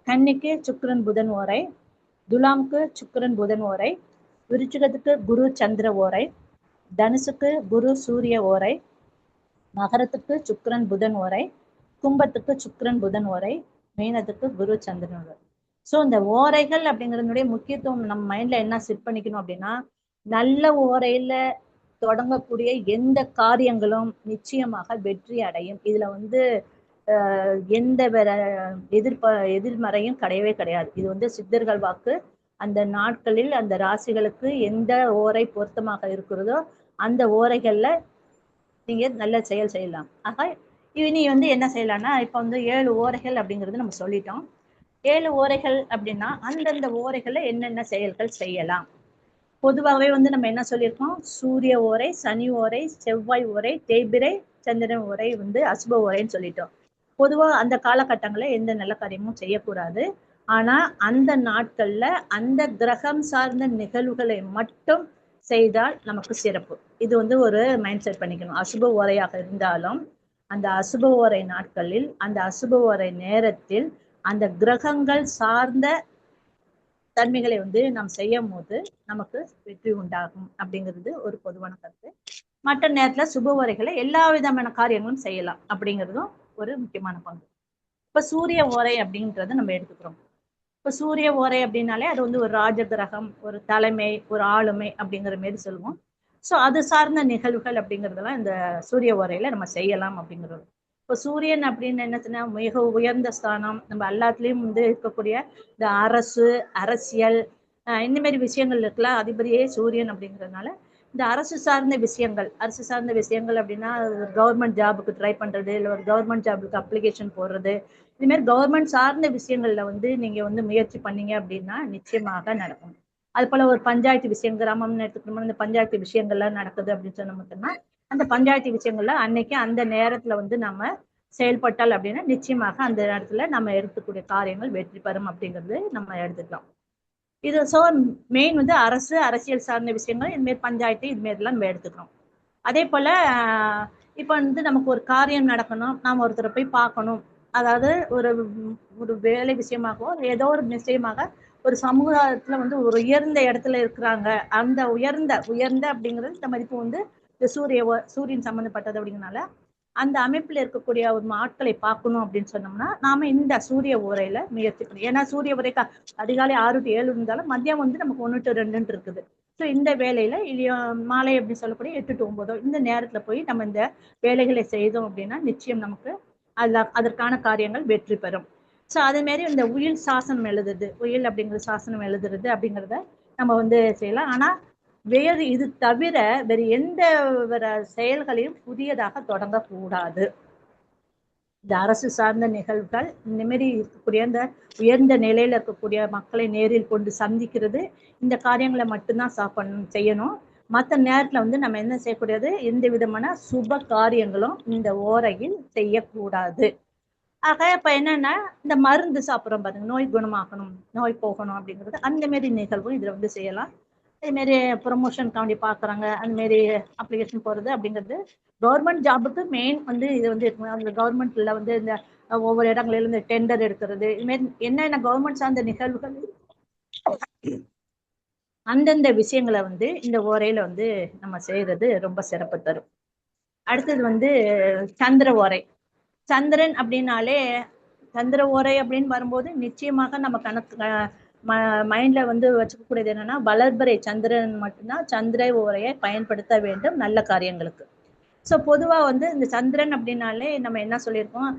கன்னிக்கு சுக்கிரன் புதன் ஓரை. துலாமுக்கு சுக்கிரன் புதன் ஓரை. விருச்சிகத்துக்கு குரு சந்திர ஓரை. தனுசுக்கு குரு சூரிய ஓரை. மகரத்துக்கு சுக்கிரன் புதன் ஓரை. கும்பத்துக்கு சுக்கிரன் புதன் ஓரை. மீனத்துக்கு குரு சந்திரன் ஓரை. ஸோ இந்த ஓரைகள் அப்படிங்கிறதுனுடைய முக்கியத்துவம் நம்ம மைண்ட்ல என்ன செட் பண்ணிக்கணும் அப்படின்னா, நல்ல ஓரையில தொடங்கக்கூடிய எந்த காரியங்களும் நிச்சயமாக வெற்றி அடையும். இதுல வந்து எந்த எதிர்மறையும் கிடையவே கிடையாது. இது வந்து சித்தர்கள் வாக்கு. அந்த நாட்களில் அந்த ராசிகளுக்கு எந்த ஓரை பொருத்தமாக இருக்கிறதோ அந்த ஓரைகள்ல நீங்க நல்ல செயல் செய்யலாம். ஆக இனி வந்து என்ன செய்யலாம்னா, இப்ப வந்து 7 ஓரைகள் அப்படிங்கிறது நம்ம சொல்லிட்டோம். 7 ஓரைகள் அப்படின்னா அந்தந்த ஓரைகள்ல என்னென்ன செயல்கள் செய்யலாம். பொதுவாகவே வந்து நம்ம என்ன சொல்லியிருக்கோம், சூரிய ஓரை, சனி ஓரை, செவ்வாய் ஓரை, தேய்பிரை, சந்திரன் ஓரை வந்து அசுப ஓரைன்னு சொல்லிட்டோம். பொதுவா அந்த காலகட்டங்களில் எந்த நல்ல காரியமும் செய்யக்கூடாது. ஆனா அந்த நாட்கள்ல அந்த கிரகம் சார்ந்த நிகழ்வுகளை மட்டும் செய்தால் நமக்கு சிறப்பு. இது வந்து ஒரு மைண்ட் செட் பண்ணிக்கணும். அசுப ஓரையாக இருந்தாலும் அந்த அசுப ஓரை நாட்களில் அந்த அசுப ஓரை நேரத்தில் அந்த கிரகங்கள் சார்ந்த தன்மைகளை வந்து நாம் செய்யும் போது நமக்கு வெற்றி உண்டாகும் அப்படிங்கிறது ஒரு பொதுவான கருத்து. மற்ற நேரத்துல சுப ஓரைகளை எல்லா விதமான காரியங்களும் செய்யலாம் அப்படிங்கிறதும் ஒரு முக்கியமான பங்கு. இப்ப சூரிய ஓரை அப்படின்றத நம்ம எடுத்துக்கிறோம். இப்ப சூரிய ஓரை அப்படின்னாலே அது வந்து ஒரு ராஜ கிரகம், ஒரு தலைமை, ஒரு ஆளுமை அப்படிங்கிற மாரி சொல்லுவோம். ஸோ அது சார்ந்த நிகழ்வுகள் அப்படிங்கிறதெல்லாம் இந்த சூரிய ஓரையில நம்ம செய்யலாம் அப்படிங்கிறது. இப்போ சூரியன் அப்படின்னு என்னச்சுன்னா மிக உயர்ந்த ஸ்தானம். நம்ம எல்லாத்துலேயும் வந்து இருக்கக்கூடிய இந்த அரசு, அரசியல் இந்த மாதிரி விஷயங்கள் இருக்கலாம். அதிபதியே சூரியன் அப்படிங்கிறதுனால இந்த அரசு சார்ந்த விஷயங்கள் அப்படின்னா கவர்மெண்ட் ஜாபுக்கு ட்ரை பண்றது, இல்லை ஒரு கவர்மெண்ட் ஜாபுக்கு அப்ளிகேஷன் போடுறது, இது மாதிரி கவர்மெண்ட் சார்ந்த விஷயங்கள்ல வந்து நீங்க வந்து முயற்சி பண்ணீங்க அப்படின்னா நிச்சயமாக நடக்கும். அது போல ஒரு பஞ்சாயத்து விஷயம், கிராமம்னு எடுத்துக்கணும்னா இந்த பஞ்சாயத்து விஷயங்கள்லாம் நடக்குது அப்படின்னு சொன்ன மட்டும்னா அந்த பஞ்சாயத்து விஷயங்கள்ல அன்னைக்கு அந்த நேரத்துல வந்து நம்ம செயல்பட்டால் அப்படின்னா நிச்சயமாக அந்த நேரத்துல நம்ம எடுத்துக்கூடிய காரியங்கள் வெற்றி பெறும் அப்படிங்கிறது நம்ம எடுத்துக்கலாம். இது ஸோ மெயின் வந்து அரசு, அரசியல் சார்ந்த விஷயங்கள், இதுமாரி பஞ்சாயத்து, இதுமாரிலாம் நம்ம எடுத்துக்கிறோம். அதே போல இப்போ வந்து நமக்கு ஒரு காரியம் நடக்கணும், நாம் ஒருத்தரை போய் பார்க்கணும், அதாவது ஒரு வேலை விஷயமாகவோ ஏதோ ஒரு விஷயமாக ஒரு சமூகத்துல வந்து ஒரு உயர்ந்த இடத்துல இருக்கிறாங்க. அந்த உயர்ந்த அப்படிங்கிறது இந்த மதிப்பு வந்து இந்த சூரியன் சம்பந்தப்பட்டது அப்படிங்கிறனால அந்த அமைப்புல இருக்கக்கூடிய ஒரு ஆட்களை பார்க்கணும் அப்படின்னு சொன்னோம்னா நாம இந்த சூரிய ஓரையில முயற்சி பண்ணணும். ஏன்னா சூரிய ஓரை அதிகாலை 6 to 7 இருந்தாலும் மதியம் வந்து நமக்கு 1 to 2 இருக்குது. ஸோ இந்த வேலையில மாலை அப்படின்னு சொல்லக்கூடிய 8 to 9 இந்த நேரத்துல போய் நம்ம இந்த வேலைகளை செய்தோம் அப்படின்னா நிச்சயம் நமக்கு அதற்கான காரியங்கள் வெற்றி பெறும். ஸோ அதே மாதிரி இந்த உயில் சாசனம் எழுதுறது, உயில் அப்படிங்கிற சாசனம் எழுதுறது அப்படிங்கிறத நம்ம வந்து செய்யலாம். ஆனா வேறு இது தவிர வேறு எந்த செயல்களையும் புதியதாக தொடங்கக்கூடாது. இந்த அரசு சார்ந்த நிகழ்வுகள் இந்த மாதிரி இருக்கக்கூடிய இந்த உயர்ந்த நிலையில இருக்கக்கூடிய மக்களை நேரில் கொண்டு சந்திக்கிறது, இந்த காரியங்களை மட்டும்தான் செய்யணும். மற்ற நேரத்துல வந்து நம்ம என்ன செய்யக்கூடாது, எந்த விதமான சுப காரியங்களும் இந்த ஓரையில் செய்யக்கூடாது. ஆக இப்ப என்னன்னா இந்த மருந்து சாப்பிட்றோம் பாருங்க, நோய் குணமாகணும், நோய் போகணும் அப்படிங்கிறது, அந்த மாரி நிகழ்வும் இதுல வந்து செய்யலாம். அதே மாதிரி ப்ரொமோஷன் காண்டி பாக்குறாங்க, அந்த மாதிரி அப்ளிகேஷன் போறது அப்படிங்கிறது கவர்மெண்ட் ஜாபுக்கு மெயின் வந்து இது வந்து அந்த கவர்மெண்ட்ல வந்து இந்த ஒவ்வொரு இடங்களில இருந்து டெண்டர் எடுக்கிறது, இது மாதிரி என்னென்ன கவர்மெண்ட் சார்ந்த நிகழ்வுகள் அந்தந்த விஷயங்களை வந்து இந்த ஓரையில வந்து நம்ம செய்யறது ரொம்ப சிறப்பு தரும். அடுத்தது வந்து சந்திர ஓரை. சந்திரன் அப்படின்னாலே சந்திர ஓரை அப்படின்னு வரும்போது நிச்சயமாக நம்ம கணக்கு மைண்ட்ல வந்து வச்சுக்கக்கூடியது என்னன்னா, வளர்பிறை சந்திரன் மட்டும்தான் சந்திர ஓரையை பயன்படுத்த வேண்டும் நல்ல காரியங்களுக்கு. ஸோ பொதுவா வந்து இந்த சந்திரன் அப்படின்னாலே நம்ம என்ன சொல்லியிருக்கோம்,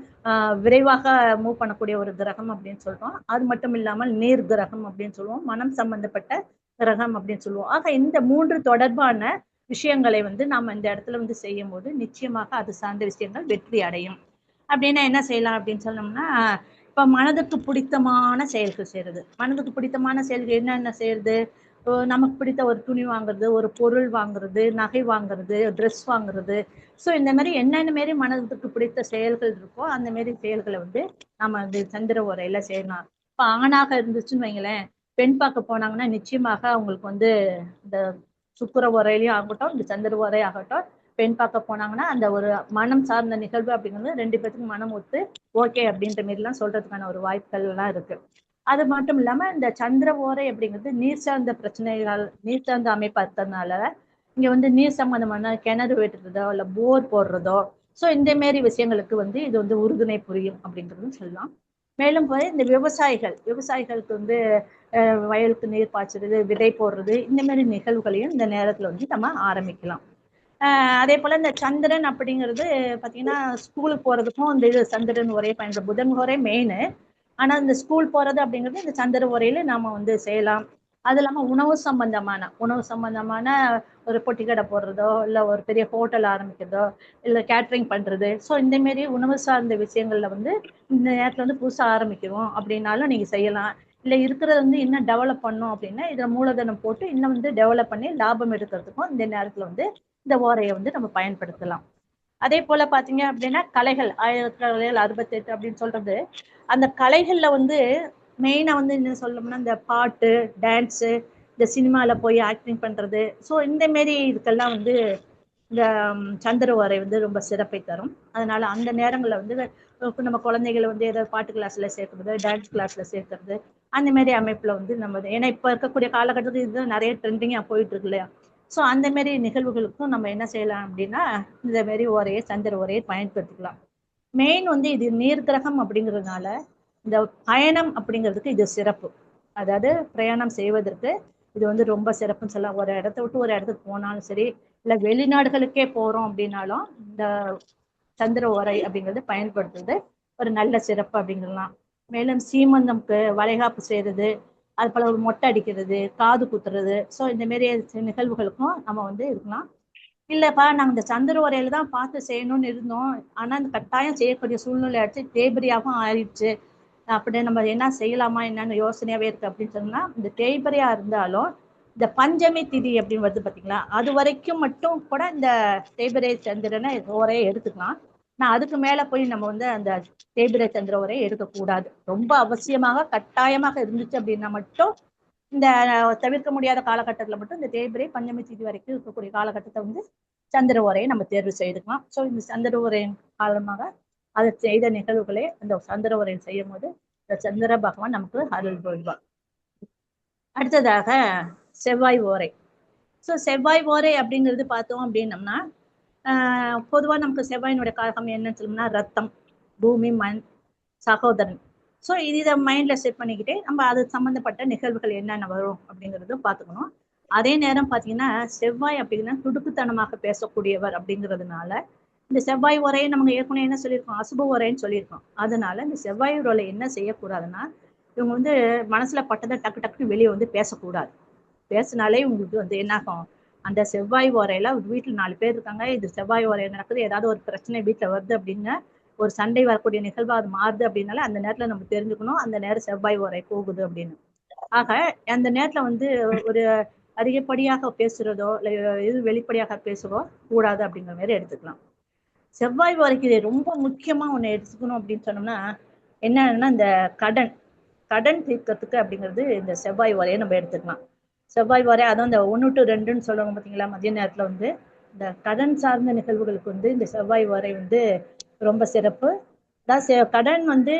விரைவாக மூவ் பண்ணக்கூடிய ஒரு கிரகம் அப்படின்னு சொல்றோம். அது மட்டும் இல்லாமல் நீர் கிரகம் அப்படின்னு சொல்லுவோம், மனம் சம்பந்தப்பட்ட கிரகம் அப்படின்னு சொல்லுவோம். ஆக இந்த 3 தொடர்பான விஷயங்களை வந்து நாம இந்த இடத்துல வந்து செய்யும் போது நிச்சயமாக அது சார்ந்த விஷயங்கள் வெற்றி அடையும். அப்படின்னா என்ன செய்யலாம் அப்படின்னு சொன்னோம்னா, இப்ப மனதுக்கு பிடித்தமான செயல்கள் செய்யறது. மனதுக்கு பிடித்தமான செயல்கள் என்னென்ன செய்யறது, நமக்கு பிடித்த ஒரு துணி வாங்குறது, ஒரு பொருள் வாங்குறது, நகை வாங்குறது, ட்ரெஸ் வாங்குறது. ஸோ இந்த மாதிரி என்னென்ன மாரி மனதுக்கு பிடித்த செயல்கள் இருக்கோ அந்த மாரி செயல்களை வந்து நம்ம வந்து சந்திர ஓரையில செய்யலாம். இப்ப ஆணாக இருந்துச்சுன்னு வைங்களேன், பெண் பார்க்க போனாங்கன்னா நிச்சயமாக அவங்களுக்கு வந்து இந்த சுக்கிர ஓரையிலையும் ஆகட்டும், இந்த சந்திர ஓரை ஆகட்டும், பெண் பார்க்க போனாங்கன்னா அந்த ஒரு மனம் சார்ந்த நிகழ்வு அப்படிங்கிறது 2 பேத்துக்கும் மனம் ஒத்து ஓகே அப்படின்ற மாரி எல்லாம் சொல்றதுக்கான ஒரு வாய்ப்புகள் எல்லாம் இருக்கு. அது மட்டும் இல்லாம இந்த சந்திர ஓரை அப்படிங்கிறது நீர் சார்ந்த பிரச்சனைகள், நீர் சார்ந்த அமைப்பா இருக்கிறதுனால இங்க வந்து நீர் சம்பந்தமான கிணறு வெட்டுறதோ இல்ல போர் போடுறதோ, ஸோ இந்த மாரி விஷயங்களுக்கு வந்து இது வந்து உறுதுணை புரியும் அப்படின்றதும் சொல்லலாம். மேலும் போய் இந்த விவசாயிகளுக்கு வந்து வயலுக்கு நீர் பாய்ச்சுறது, விதை போடுறது, இந்த மாதிரி நிகழ்வுகளையும் இந்த நேரத்துல வந்து நம்ம ஆரம்பிக்கலாம். அதே போல இந்த சந்திரன் அப்படிங்கிறது பாத்தீங்கன்னா ஸ்கூலுக்கு போறதுக்கும் இந்த இது சந்திரன் ஒரே பயன்படும். புதன் ஒரே மெயின், ஆனா இந்த ஸ்கூல் போறது அப்படிங்கிறது இந்த சந்திர உரையில நாம வந்து செய்யலாம். அது இல்லாம உணவு சம்பந்தமான ஒரு பொட்டி கடை போடுறதோ இல்ல ஒரு பெரிய ஹோட்டல் ஆரம்பிக்கிறதோ இல்ல கேட்டரிங் பண்றது, ஸோ இந்த மாரி உணவு சார்ந்த விஷயங்கள்ல வந்து இந்த நேரத்துல வந்து புதுசா ஆரம்பிக்கிறோம் அப்படின்னாலும் நீங்க செய்யலாம். இல்ல இருக்கிறத வந்து இன்னும் டெவலப் பண்ணோம் அப்படின்னா இதுல மூலதனம் போட்டு இன்னும் வந்து டெவலப் பண்ணி லாபம் எடுக்கிறதுக்கும் இந்த நேரத்துல வந்து இந்த ஓரையை வந்து நம்ம பயன்படுத்தலாம். அதே போல பாத்தீங்க அப்படின்னா கலைகள் 1968 அப்படின்னு சொல்றது, அந்த கலைகள்ல வந்து மெயினா வந்து என்ன சொல்லணும்னா இந்த பாட்டு, டான்ஸு, இந்த சினிமால போய் ஆக்டிங் பண்றது, ஸோ இந்த மாரி இதுக்கெல்லாம் வந்து இந்த சந்திர ஓரை வந்து ரொம்ப சிறப்பை தரும். அதனால அந்த நேரங்களில் வந்து நம்ம குழந்தைகளை வந்து ஏதாவது பாட்டு கிளாஸ்ல சேர்க்கறது, டான்ஸ் கிளாஸ்ல சேர்க்கறது, அந்த மாதிரி அமைப்புல வந்து நம்ம ஏன்னா இப்ப இருக்கக்கூடிய காலகட்டத்தில் இதுதான் நிறைய ட்ரெண்டிங்கா போயிட்டு இருக்கு இல்லையா. ஸோ அந்த மாதிரி நிகழ்வுகளுக்கும் நம்ம என்ன செய்யலாம் அப்படின்னா இந்த மாதிரி ஓரையை சந்திர ஓரையை பயன்படுத்திக்கலாம். மெயின் வந்து இது நீர் கிரகம் அப்படிங்கிறதுனால இந்த பயணம் அப்படிங்கிறதுக்கு இது சிறப்பு. அதாவது பிரயாணம் செய்வதற்கு இது வந்து ரொம்ப சிறப்புன்னு சொல்லலாம். ஒரு இடத்த விட்டு ஒரு இடத்துக்கு போனாலும் சரி, இல்ல வெளிநாடுகளுக்கே போறோம் அப்படின்னாலும் இந்த சந்திர ஓரை அப்படிங்கிறது பயன்படுத்துறது ஒரு நல்ல சிறப்பு அப்படிங்கலாம். மேலும் சீமந்தம்க்கு வளைகாப்பு செய்யறது, அது போல ஒரு மொட்டை அடிக்கிறது, காது குத்துறது, ஸோ இந்த மாரி நிகழ்வுகளுக்கும் நம்ம வந்து இருக்கலாம். இல்லப்பா நாங்க இந்த சந்திர ஓரையில தான் பார்த்து செய்யணும்னு இருந்தோம், ஆனா இந்த கட்டாயம் செய்யக்கூடிய சூழ்நிலை ஆச்சு, தேய்பிரியாகவும் ஆயிடுச்சு, அப்படி நம்ம என்ன செய்யலாமா என்னன்னு யோசனையாவே இருக்கு அப்படின்னு சொன்னா, இந்த தேய்பிரியா இருந்தாலும் இந்த பஞ்சமி திதி அப்படின்னு வருது பாத்தீங்களா, அது வரைக்கும் மட்டும் கூட இந்த தேய்பிரை சந்திரனை ஓரையை எடுத்துக்கலாம். நான் அதுக்கு மேல போய் நம்ம வந்து அந்த தேய்பிரை சந்திர ஓரையை எடுக்கக்கூடாது. ரொம்ப அவசியமாக கட்டாயமாக இருந்துச்சு அப்படின்னா மட்டும் இந்த தவிர்க்க முடியாத காலகட்டத்துல மட்டும் இந்த தேய்பிரை பஞ்சமி திதி வரைக்கும் இருக்கக்கூடிய காலகட்டத்தை வந்து சந்திர ஓரையை நம்ம தேர்வு செய்துக்கலாம். ஸோ இந்த சந்திர ஓரையின் காரணமாக அதை செய்த நிகழ்வுகளே அந்த சந்திர ஓரையை செய்யும் போது இந்த சந்திர பகவான் நமக்கு அருள் புரிவார். அடுத்ததாக செவ்வாய் ஓரை. ஸோ செவ்வாய் ஓரை அப்படிங்கிறது பார்த்தோம் அப்படின்னம்னா பொதுவா நமக்கு செவ்வாயினுடைய காரகம் என்னன்னு சொல்லணும்னா ரத்தம், பூமி, மண், சகோதரன். ஸோ இதை மைண்ட்ல செட் பண்ணிக்கிட்டே நம்ம அது சம்பந்தப்பட்ட நிகழ்வுகள் என்னென்ன வரும் அப்படிங்கிறதும் பார்த்துக்கணும். அதே நேரம் பாத்தீங்கன்னா செவ்வாய் அப்படின்னா துடுக்குத்தனமாக பேசக்கூடியவர் அப்படிங்கிறதுனால இந்த செவ்வாய் உரையை நம்ம ஏற்கனவே என்ன சொல்லியிருக்கோம், அசுப உரைன்னு சொல்லியிருக்கோம். அதனால இந்த செவ்வாய் உரையில என்ன செய்யக்கூடாதுன்னா, இவங்க வந்து மனசுல பட்டதை டக்கு டக்குன்னு வெளியே வந்து பேசக்கூடாது. பேசினாலே உங்களுக்கு வந்து என்னாகும், அந்த செவ்வாய் உரையில வீட்டுல 4 பேர் இருக்காங்க, இது செவ்வாய் உரை நடக்குது, ஏதாவது ஒரு பிரச்சனை வீட்டுல வருது அப்படின்னா, ஒரு சண்டை வரக்கூடிய நிகழ்வா அது மாறுது அப்படின்னால அந்த நேரத்துல நம்ம தெரிஞ்சுக்கணும் அந்த நேரம் செவ்வாய் உரை போகுது அப்படின்னு. ஆக அந்த நேரத்துல வந்து ஒரு அதிகப்படியாக பேசுறதோ இல்ல இது வெளிப்படையாக பேசுறதோ கூடாது அப்படிங்கிற மாதிரி எடுத்துக்கலாம். செவ்வாய் உரைக்கு ரொம்ப முக்கியமா ஒண்ணு எடுத்துக்கணும் அப்படின்னு சொன்னோம்னா என்னன்னா, இந்த கடன் கடன் தீர்க்கறதுக்கு அப்படிங்கிறது இந்த செவ்வாய் உரையை நம்ம எடுத்துக்கலாம். செவ்வாய் உரை அதுவும் இந்த 1 to 2ன்னு சொல்லுவாங்க பார்த்தீங்களா, மதிய நேரத்துல வந்து இந்த கடன் சார்ந்த நிகழ்வுகளுக்கு வந்து இந்த செவ்வாய் உரை வந்து ரொம்ப சிறப்பு. அதாவது கடன் வந்து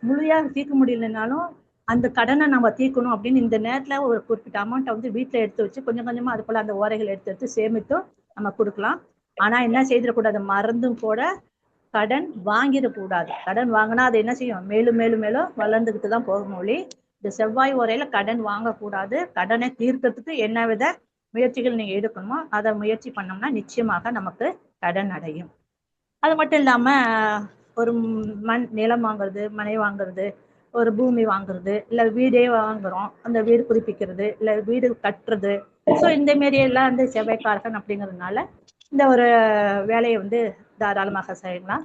முழுமையாக தீர்க்க முடியலனாலும் அந்த கடனை நம்ம தீர்க்கணும் அப்படின்னு இந்த நேரத்துல ஒரு குறிப்பிட்ட அமௌண்ட்டை வந்து வீட்டுல எடுத்து வச்சு கொஞ்சம் கொஞ்சமா அது போல அந்த ஓரைகள் எடுத்து எடுத்து சேமித்தும் நம்ம கொடுக்கலாம். ஆனா என்ன செய்திடக்கூடாது, மறந்தும் கூட கடன் வாங்கிடக்கூடாது. கடன் வாங்கினா அது என்ன செய்யும், மேலும் மேலும் மேலும் வளர்ந்துகிட்டு தான் போகும் மொழி. இந்த செவ்வாய் உரையில கடன் வாங்கக்கூடாது. கடனை தீர்க்கறதுக்கு என்ன வித முயற்சிகள் நீங்க எடுக்கணுமோ அதை முயற்சி பண்ணோம்னா நிச்சயமாக நமக்கு கடன் அடையும். அது மட்டும் இல்லாம ஒரு நிலம் வாங்குறது, மனை வாங்குறது, ஒரு பூமி வாங்குறது, இல்ல வீடே வாங்குறோம், அந்த வீடு புதுப்பிக்கிறது, இல்ல வீடு கட்டுறது, ஸோ இந்த மாரி எல்லாம் வந்து செவ்வாய்க்காரகன் அப்படிங்கிறதுனால இந்த ஒரு வேலையை வந்து தாராளமாக செய்யலாம்.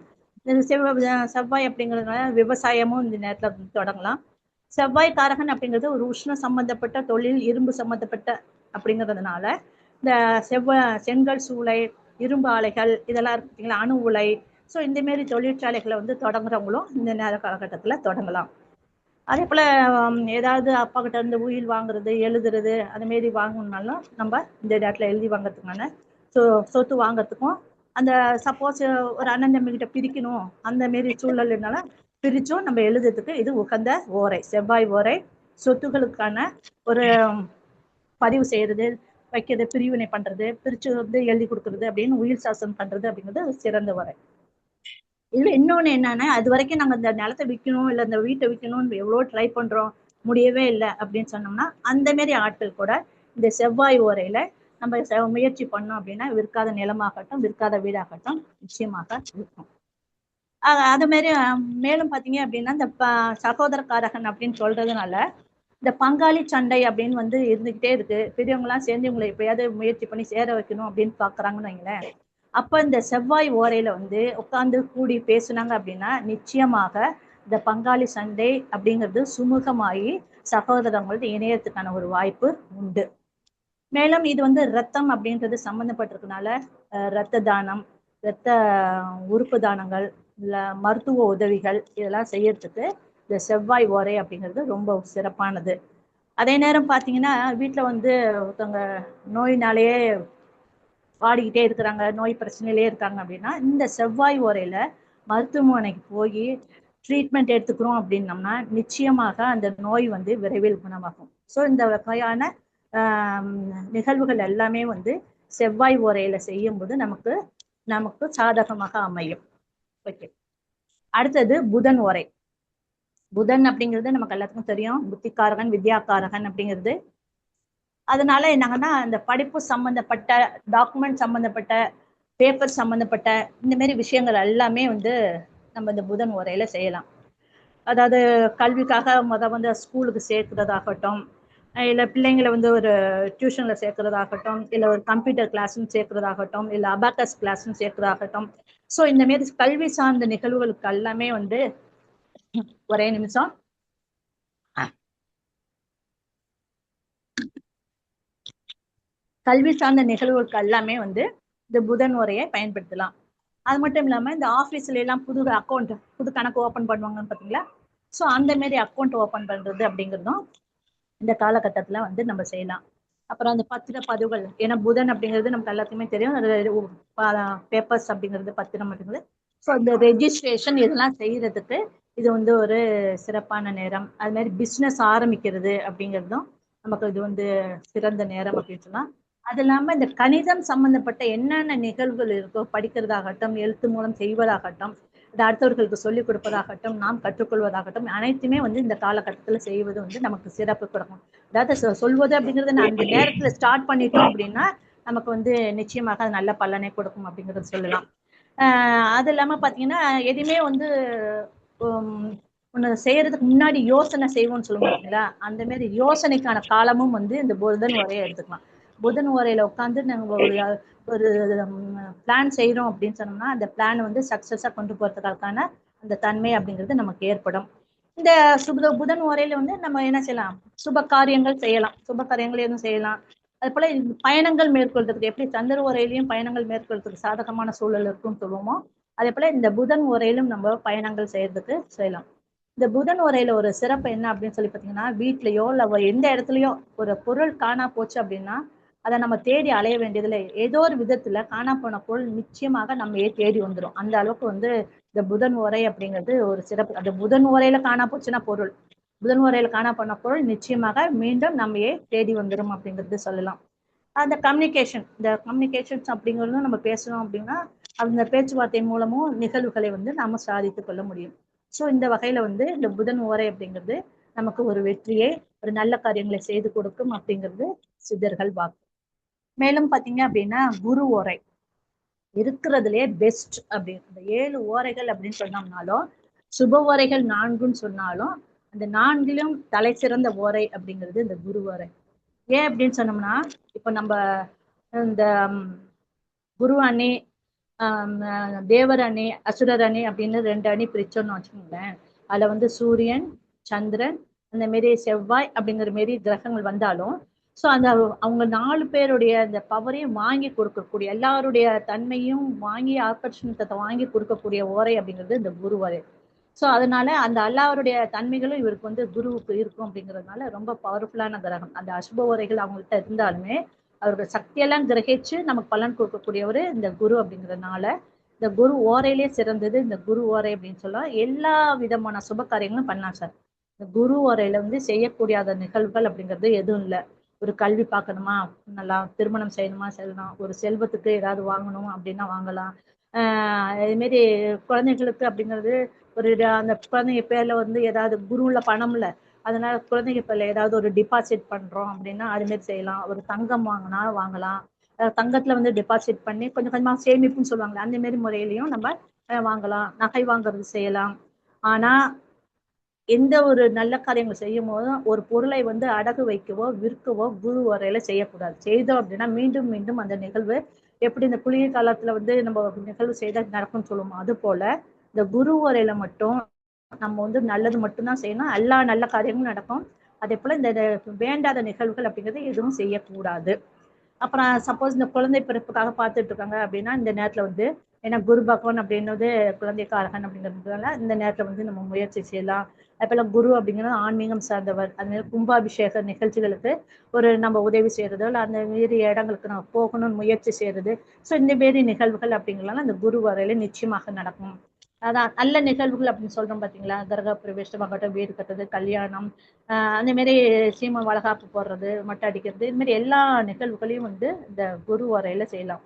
செவ்வாய் அப்படிங்கிறதுனால விவசாயமும் இந்த நேரத்துல தொடங்கலாம். செவ்வாய் காரகன் அப்படிங்கிறது ஒரு உஷ்ண சம்பந்தப்பட்ட தொழில், இரும்பு சம்பந்தப்பட்ட அப்படிங்கிறதுனால இந்த செங்கல் சூளை, இரும்பு ஆலைகள் இதெல்லாம் இருக்கு பார்த்தீங்களா, அணு உலை, ஸோ இந்த மாரி தொழிற்சாலைகளை வந்து தொடங்குறவங்களும் இந்த நேர காலகட்டத்துல தொடங்கலாம். அதே போல ஏதாவது அப்பா கிட்ட இருந்து உயில் வாங்குறது, எழுதுறது, அது மாரி வாங்கணும்னாலும் நம்ம இந்த நேரத்துல எழுதி வாங்குறதுக்கான சொத்து வாங்குறதுக்கும், அந்த சப்போஸ் ஒரு அண்ணன் தம்பி கிட்ட பிரிக்கணும் அந்த மாரி சூழல் இருந்தாலும் பிரிச்சும் நம்ம எழுதுறதுக்கு இது உகந்த ஓரை. செவ்வாய் ஓரை சொத்துக்களுக்கான ஒரு பதிவு செய்யறது, வைக்கிறது, பிரிவினை பண்றது, பிரிச்சு வந்து எழுதி கொடுக்கறது அப்படின்னு உயிர் சாசனம் பண்றது அப்படிங்கிறது சிறந்த ஓரை. இதுல இன்னொன்னு என்னன்னா, அது வரைக்கும் நாங்க இந்த நிலத்தை விற்கணும் இல்ல இந்த வீட்டை விற்கணும்னு எவ்வளவு ட்ரை பண்றோம், முடியவே இல்லை அப்படின்னு சொன்னோம்னா அந்த மாரி ஆட்கள் கூட இந்த செவ்வாய் ஓரையில நம்ம முயற்சி பண்ணோம் அப்படின்னா விற்காத நிலமாகட்டும், விற்காத வீடாகட்டும் நிச்சயமாக இருக்கும். அது மாதிரி மேலும் பாத்தீங்க அப்படின்னா இந்த சகோதரக்காரகன் அப்படின்னு சொல்றதுனால இந்த பங்காளி சண்டை அப்படின்னு வந்து இருந்துகிட்டே இருக்கு. பெரியவங்க எல்லாம் சேர்ந்து உங்களை எப்பயாவது முயற்சி பண்ணி சேர வைக்கணும் அப்படின்னு பாக்குறாங்கன்னு வைங்களேன். அப்ப இந்த செவ்வாய் ஓரையில வந்து உட்கார்ந்து கூடி பேசுனாங்க அப்படின்னா நிச்சயமாக இந்த பங்காளி சண்டை அப்படிங்கிறது சுமூகமாகி சகோதரங்களோட இணையத்துக்கான ஒரு வாய்ப்பு உண்டு. மேலும் இது வந்து ரத்தம் அப்படின்றது சம்பந்தப்பட்டிருக்கனால இரத்த தானம், இரத்த உறுப்பு தானங்கள், இல்ல மருத்துவ உதவிகள் இதெல்லாம் செய்யறதுக்கு இந்த செவ்வாய் ஓரை அப்படிங்கிறது ரொம்ப சிறப்பானது. அதே நேரம் பாத்தீங்கன்னா வீட்டுல வந்து ஒருத்தவங்க நோயினாலேயே வாடிக்கிட்டே இருக்கிறாங்க, நோய் பிரச்சனையிலே இருக்காங்க அப்படின்னா இந்த செவ்வாய் ஓரையில மருத்துவமனைக்கு போய் ட்ரீட்மெண்ட் எடுத்துக்கிறோம் அப்படின்னம்னா நிச்சயமாக அந்த நோய் வந்து விரைவில் குணமாகும். ஸோ இந்த வகையான நிகழ்வுகள் எல்லாமே வந்து செவ்வாய் ஓரையில செய்யும்போது நமக்கு சாதகமாக அமையும். ஓகே, அடுத்தது புதன் ஓரை. புதன் அப்படிங்கிறது நமக்கு எல்லாத்துக்கும் தெரியும், புத்திக்காரகன், வித்யாக்காரகன் அப்படிங்கிறது. அதனால என்னங்கன்னா இந்த படிப்பு சம்பந்தப்பட்ட, டாக்குமெண்ட் சம்பந்தப்பட்ட, பேப்பர் சம்பந்தப்பட்ட இந்த மாதிரி விஷயங்கள் எல்லாமே வந்து நம்ம இந்த புதன் ஓரையில செய்யலாம். அதாவது கல்விக்காக வந்து ஸ்கூலுக்கு சேர்க்கிறதாகட்டும், இல்ல பிள்ளைங்களை வந்து ஒரு டியூஷன்ல சேர்க்கிறதாகட்டும், இல்ல ஒரு கம்ப்யூட்டர் கிளாஸ்ன்னு சேர்க்கிறதாகட்டும், இல்ல அபாக்கஸ் கிளாஸ்ன்னு சேர்க்கிறதாகட்டும், ஸோ இந்த மாதிரி கல்வி சார்ந்த நிகழ்வுகளுக்கு எல்லாமே வந்து ஒரே நிமிஷம் கல்வி சார்ந்த நிகழ்வுகளுக்கு எல்லாமே வந்து இந்த புதன் உரையை பயன்படுத்தலாம். அது மட்டும் இல்லாம இந்த ஆபீஸ்ல எல்லாம் புது கணக்கு ஓபன் பண்ணுவாங்கன்னு பாத்தீங்களா, ஸோ அந்த மாதிரி அக்கௌண்ட் ஓபன் பண்றது அப்படிங்கிறதும் இந்த காலகட்டத்துல வந்து நம்ம செய்யலாம். அப்புறம் அந்த பத்திர பதிவுகள், ஏன்னா புதன் அப்படிங்கிறது நமக்கு எல்லாத்துக்குமே தெரியும், பேப்பர்ஸ் அப்படிங்கிறது பத்திரம் அப்படிங்கிறது. ஸோ இந்த ரெஜிஸ்ட்ரேஷன் இதெல்லாம் செய்யறதுக்கு இது வந்து ஒரு சிறப்பான நேரம். அது மாதிரி பிஸ்னஸ் ஆரம்பிக்கிறது அப்படிங்கிறதும் நமக்கு இது வந்து சிறந்த நேரம் அப்படின்னு சொன்னா. அது இல்லாம இந்த கணிதம் சம்பந்தப்பட்ட என்னென்ன நிகழ்வுகள் இருக்கோ, படிக்கிறதாகட்டும், எழுத்து மூலம் செய்வதாகட்டும், இது அடுத்தவர்களுக்கு சொல்லிக் கொடுப்பதாகட்டும், நாம் கற்றுக்கொள்வதாகட்டும், அனைத்துமே வந்து இந்த காலகட்டத்துல செய்வது வந்து நமக்கு சிறப்பு கொடுக்கும். அதாவது சொல்வது அப்படிங்கிறது அந்த நேரத்துல ஸ்டார்ட் பண்ணிட்டோம் அப்படின்னா நமக்கு வந்து நிச்சயமாக அது நல்ல பலனை கொடுக்கும் அப்படிங்கறது சொல்லலாம். அது இல்லாம பாத்தீங்கன்னா எதுவுமே வந்து ஒண்ணு செய்யறதுக்கு முன்னாடி யோசனை செய்வோம்னு சொல்லுவோம் பார்த்தீங்களா, அந்த மாதிரி யோசனைக்கான காலமும் வந்து இந்த புதன் உரையை எடுத்துக்கலாம். புதன் உரையில உட்காந்து நாங்க ஒரு பிளான் செய்யறோம் அப்படின்னு சொன்னோம்னா அந்த பிளான் வந்து சக்சஸா கொண்டு போறதுக்கான அந்த தன்மை அப்படிங்கிறது நமக்கு ஏற்படும். இந்த புதன் உரையில வந்து நம்ம என்ன செய்யலாம், சுப காரியங்கள் செய்யலாம், சுப காரியங்கள் எதுவும் செய்யலாம். அது போல பயணங்கள் மேற்கொள்றதுக்கு எப்படி சந்திர உரையிலையும் பயணங்கள் மேற்கொள்றதுக்கு சாதகமான சூழல் இருக்குன்னு சொல்லுவோமோ, அதே போல இந்த புதன் உரையிலும் நம்ம பயணங்கள் செய்யறதுக்கு செய்யலாம். இந்த புதன் உரையில ஒரு சிறப்பு என்ன அப்படின்னு சொல்லி பார்த்தீங்கன்னா, வீட்லயோ இல்ல எந்த இடத்துலயோ ஒரு பொருள் காணா போச்சு அப்படின்னா அதை நம்ம தேடி அலைய வேண்டியதுல ஏதோ ஒரு விதத்துல காணா போன பொருள் நிச்சயமாக நம்ம தேடி வந்துடும். அந்த அளவுக்கு வந்து இந்த புதன் உரை அப்படிங்கிறது ஒரு சிறப்பு. அந்த புதன் உரையில காணா போச்சுன்னா பொருள், புதன் உரையில காணா போன பொருள் நிச்சயமாக மீண்டும் நம்மையே தேடி வந்துடும் அப்படிங்கிறது சொல்லலாம். அந்த இந்த கம்யூனிகேஷன்ஸ் அப்படிங்கிறதும் நம்ம பேசணும் அப்படின்னா அந்த பேச்சுவார்த்தை மூலமும் நிகழ்வுகளை வந்து நாம சாதித்துக் கொள்ள முடியும். ஸோ இந்த வகையில வந்து இந்த புதன் ஓரை அப்படிங்கிறது நமக்கு ஒரு வெற்றியை, ஒரு நல்ல காரியங்களை செய்து கொடுக்கும் அப்படிங்கிறது சித்தர்கள் வாக்கு. மேலும் பாத்தீங்க அப்படின்னா குரு ஓரை இருக்கிறதுலே பெஸ்ட் அப்படின்னு இந்த 7 ஓரைகள் அப்படின்னு சொன்னோம்னாலும் சுப ஓரைகள் 4ன்னு சொன்னாலும் அந்த 4லும் தலை சிறந்த ஓரை அப்படிங்கிறது இந்த குரு ஓரை. ஏன் அப்படின்னு சொன்னோம்னா இப்ப நம்ம இந்த குரு அணி, தேவர் அணி, அசுரர் அணி அப்படின்னு 2 அணி பிரிச்சோம்னு வச்சுக்கோங்களேன். அதுல வந்து சூரியன், சந்திரன், அந்த மாரி செவ்வாய் அப்படிங்கிற மாரி கிரகங்கள் வந்தாலும் ஸோ அந்த அவங்க 4 பேருடைய அந்த பவரையும் வாங்கி கொடுக்கக்கூடிய, எல்லாருடைய தன்மையும் வாங்கி ஆக்கர்ஷணத்தை வாங்கி கொடுக்கக்கூடிய ஓரை அப்படிங்கிறது இந்த குரு ஓரை. ஸோ அதனால அந்த எல்லாருடைய தன்மைகளும் இவருக்கு வந்து குருவுக்கு இருக்கும் அப்படிங்கிறதுனால ரொம்ப பவர்ஃபுல்லான கிரகம். அந்த அசுப ஓரைகள் அவங்கள்ட்ட இருந்தாலுமே அவரோட சக்தியெல்லாம் கிரகிச்சு நமக்கு பலன் கொடுக்கக்கூடியவர் இந்த குரு அப்படிங்கிறதுனால இந்த குரு ஓரையிலே சிறந்தது இந்த குரு ஓரை அப்படின்னு சொல்லலாம். எல்லா விதமான சுப காரியங்களும் பண்ணலாம் சார். இந்த குரு ஓரையில வந்து செய்யக்கூடிய நிகழ்வுகள் அப்படிங்கிறது எதுவும் இல்லை. ஒரு கல்வி பார்க்கணுமா நல்லா, திருமணம் செய்யணுமா செய்யலாம், ஒரு செல்வத்துக்கு ஏதாவது வாங்கணும் அப்படின்னா வாங்கலாம். இது மாரி குழந்தைகளுக்கு அப்படிங்கிறது ஒரு அந்த குழந்தைங்க பேர்ல வந்து ஏதாவது குருவுல பணம் இல்லை, அதனால குழந்தைங்க பேர்ல ஏதாவது ஒரு டிபாசிட் பண்றோம் அப்படின்னா அது மாதிரி செய்யலாம். ஒரு தங்கம் வாங்கினா வாங்கலாம், தங்கத்துல வந்து டிபாசிட் பண்ணி கொஞ்சம் கொஞ்சமா சேமிப்புன்னு சொல்லுவாங்களே அந்த மாதிரி முறையிலையும் நம்ம வாங்கலாம், நகை வாங்குறது செய்யலாம். ஆனா எந்த ஒரு நல்ல காரியங்கள் செய்யும் போதும் ஒரு பொருளை வந்து அடகு வைக்கவோ விற்கவோ குரு வரையில செய்யக்கூடாது. செய்தோம் அப்படின்னா மீண்டும் மீண்டும் அந்த நிகழ்வு எப்படி இந்த குளிர் காலத்துல வந்து நம்ம நிகழ்வு செய்தா நடக்கும்னு சொல்லுவோம், அது போல இந்த குரு வரையில மட்டும் நம்ம வந்து நல்லது மட்டும்தான் செய்யணும், எல்லா நல்ல காரியங்களும் நடக்கும். அதே போல இந்த வேண்டாத நிகழ்வுகள் அப்படிங்கிறது எதுவும் செய்யக்கூடாது. அப்புறம் சப்போஸ் இந்த குழந்தை பிறப்புக்காக பார்த்துட்டு இருக்காங்க அப்படின்னா இந்த நேரத்துல வந்து ஏன்னா குரு பகவான் அப்படின்றது குழந்தைக்கு அழகன் அப்படிங்கிறதுனால இந்த நேரத்துல வந்து நம்ம முயற்சி செய்யலாம். அதுபோல குரு அப்படிங்கிறது ஆன்மீகம் சார்ந்தவர், அது கும்பாபிஷேக நிகழ்ச்சிகளுக்கு ஒரு நம்ம உதவி செய்யறதோ இல்லை அந்த மாரி இடங்களுக்கு நம்ம போகணும்னு முயற்சி செய்யறது. ஸோ இந்த மாரி நிகழ்வுகள் அப்படிங்கிறதுலாம் அந்த குரு வரையில நிச்சயமாக நடக்கும். அதான் நல்ல நிகழ்வுகள் அப்படின்னு சொல்றோம் பாத்தீங்களா, கிரக பிரவேசமாகட்டும், வீடு கட்டுறது, கல்யாணம், அந்த மாதிரி சீமை வளகாப்பு போடுறது, மொட்டை அடிக்கிறது, இது மாதிரி எல்லா நிகழ்வுகளையும் வந்து இந்த குரு ஓரையில செய்யலாம்.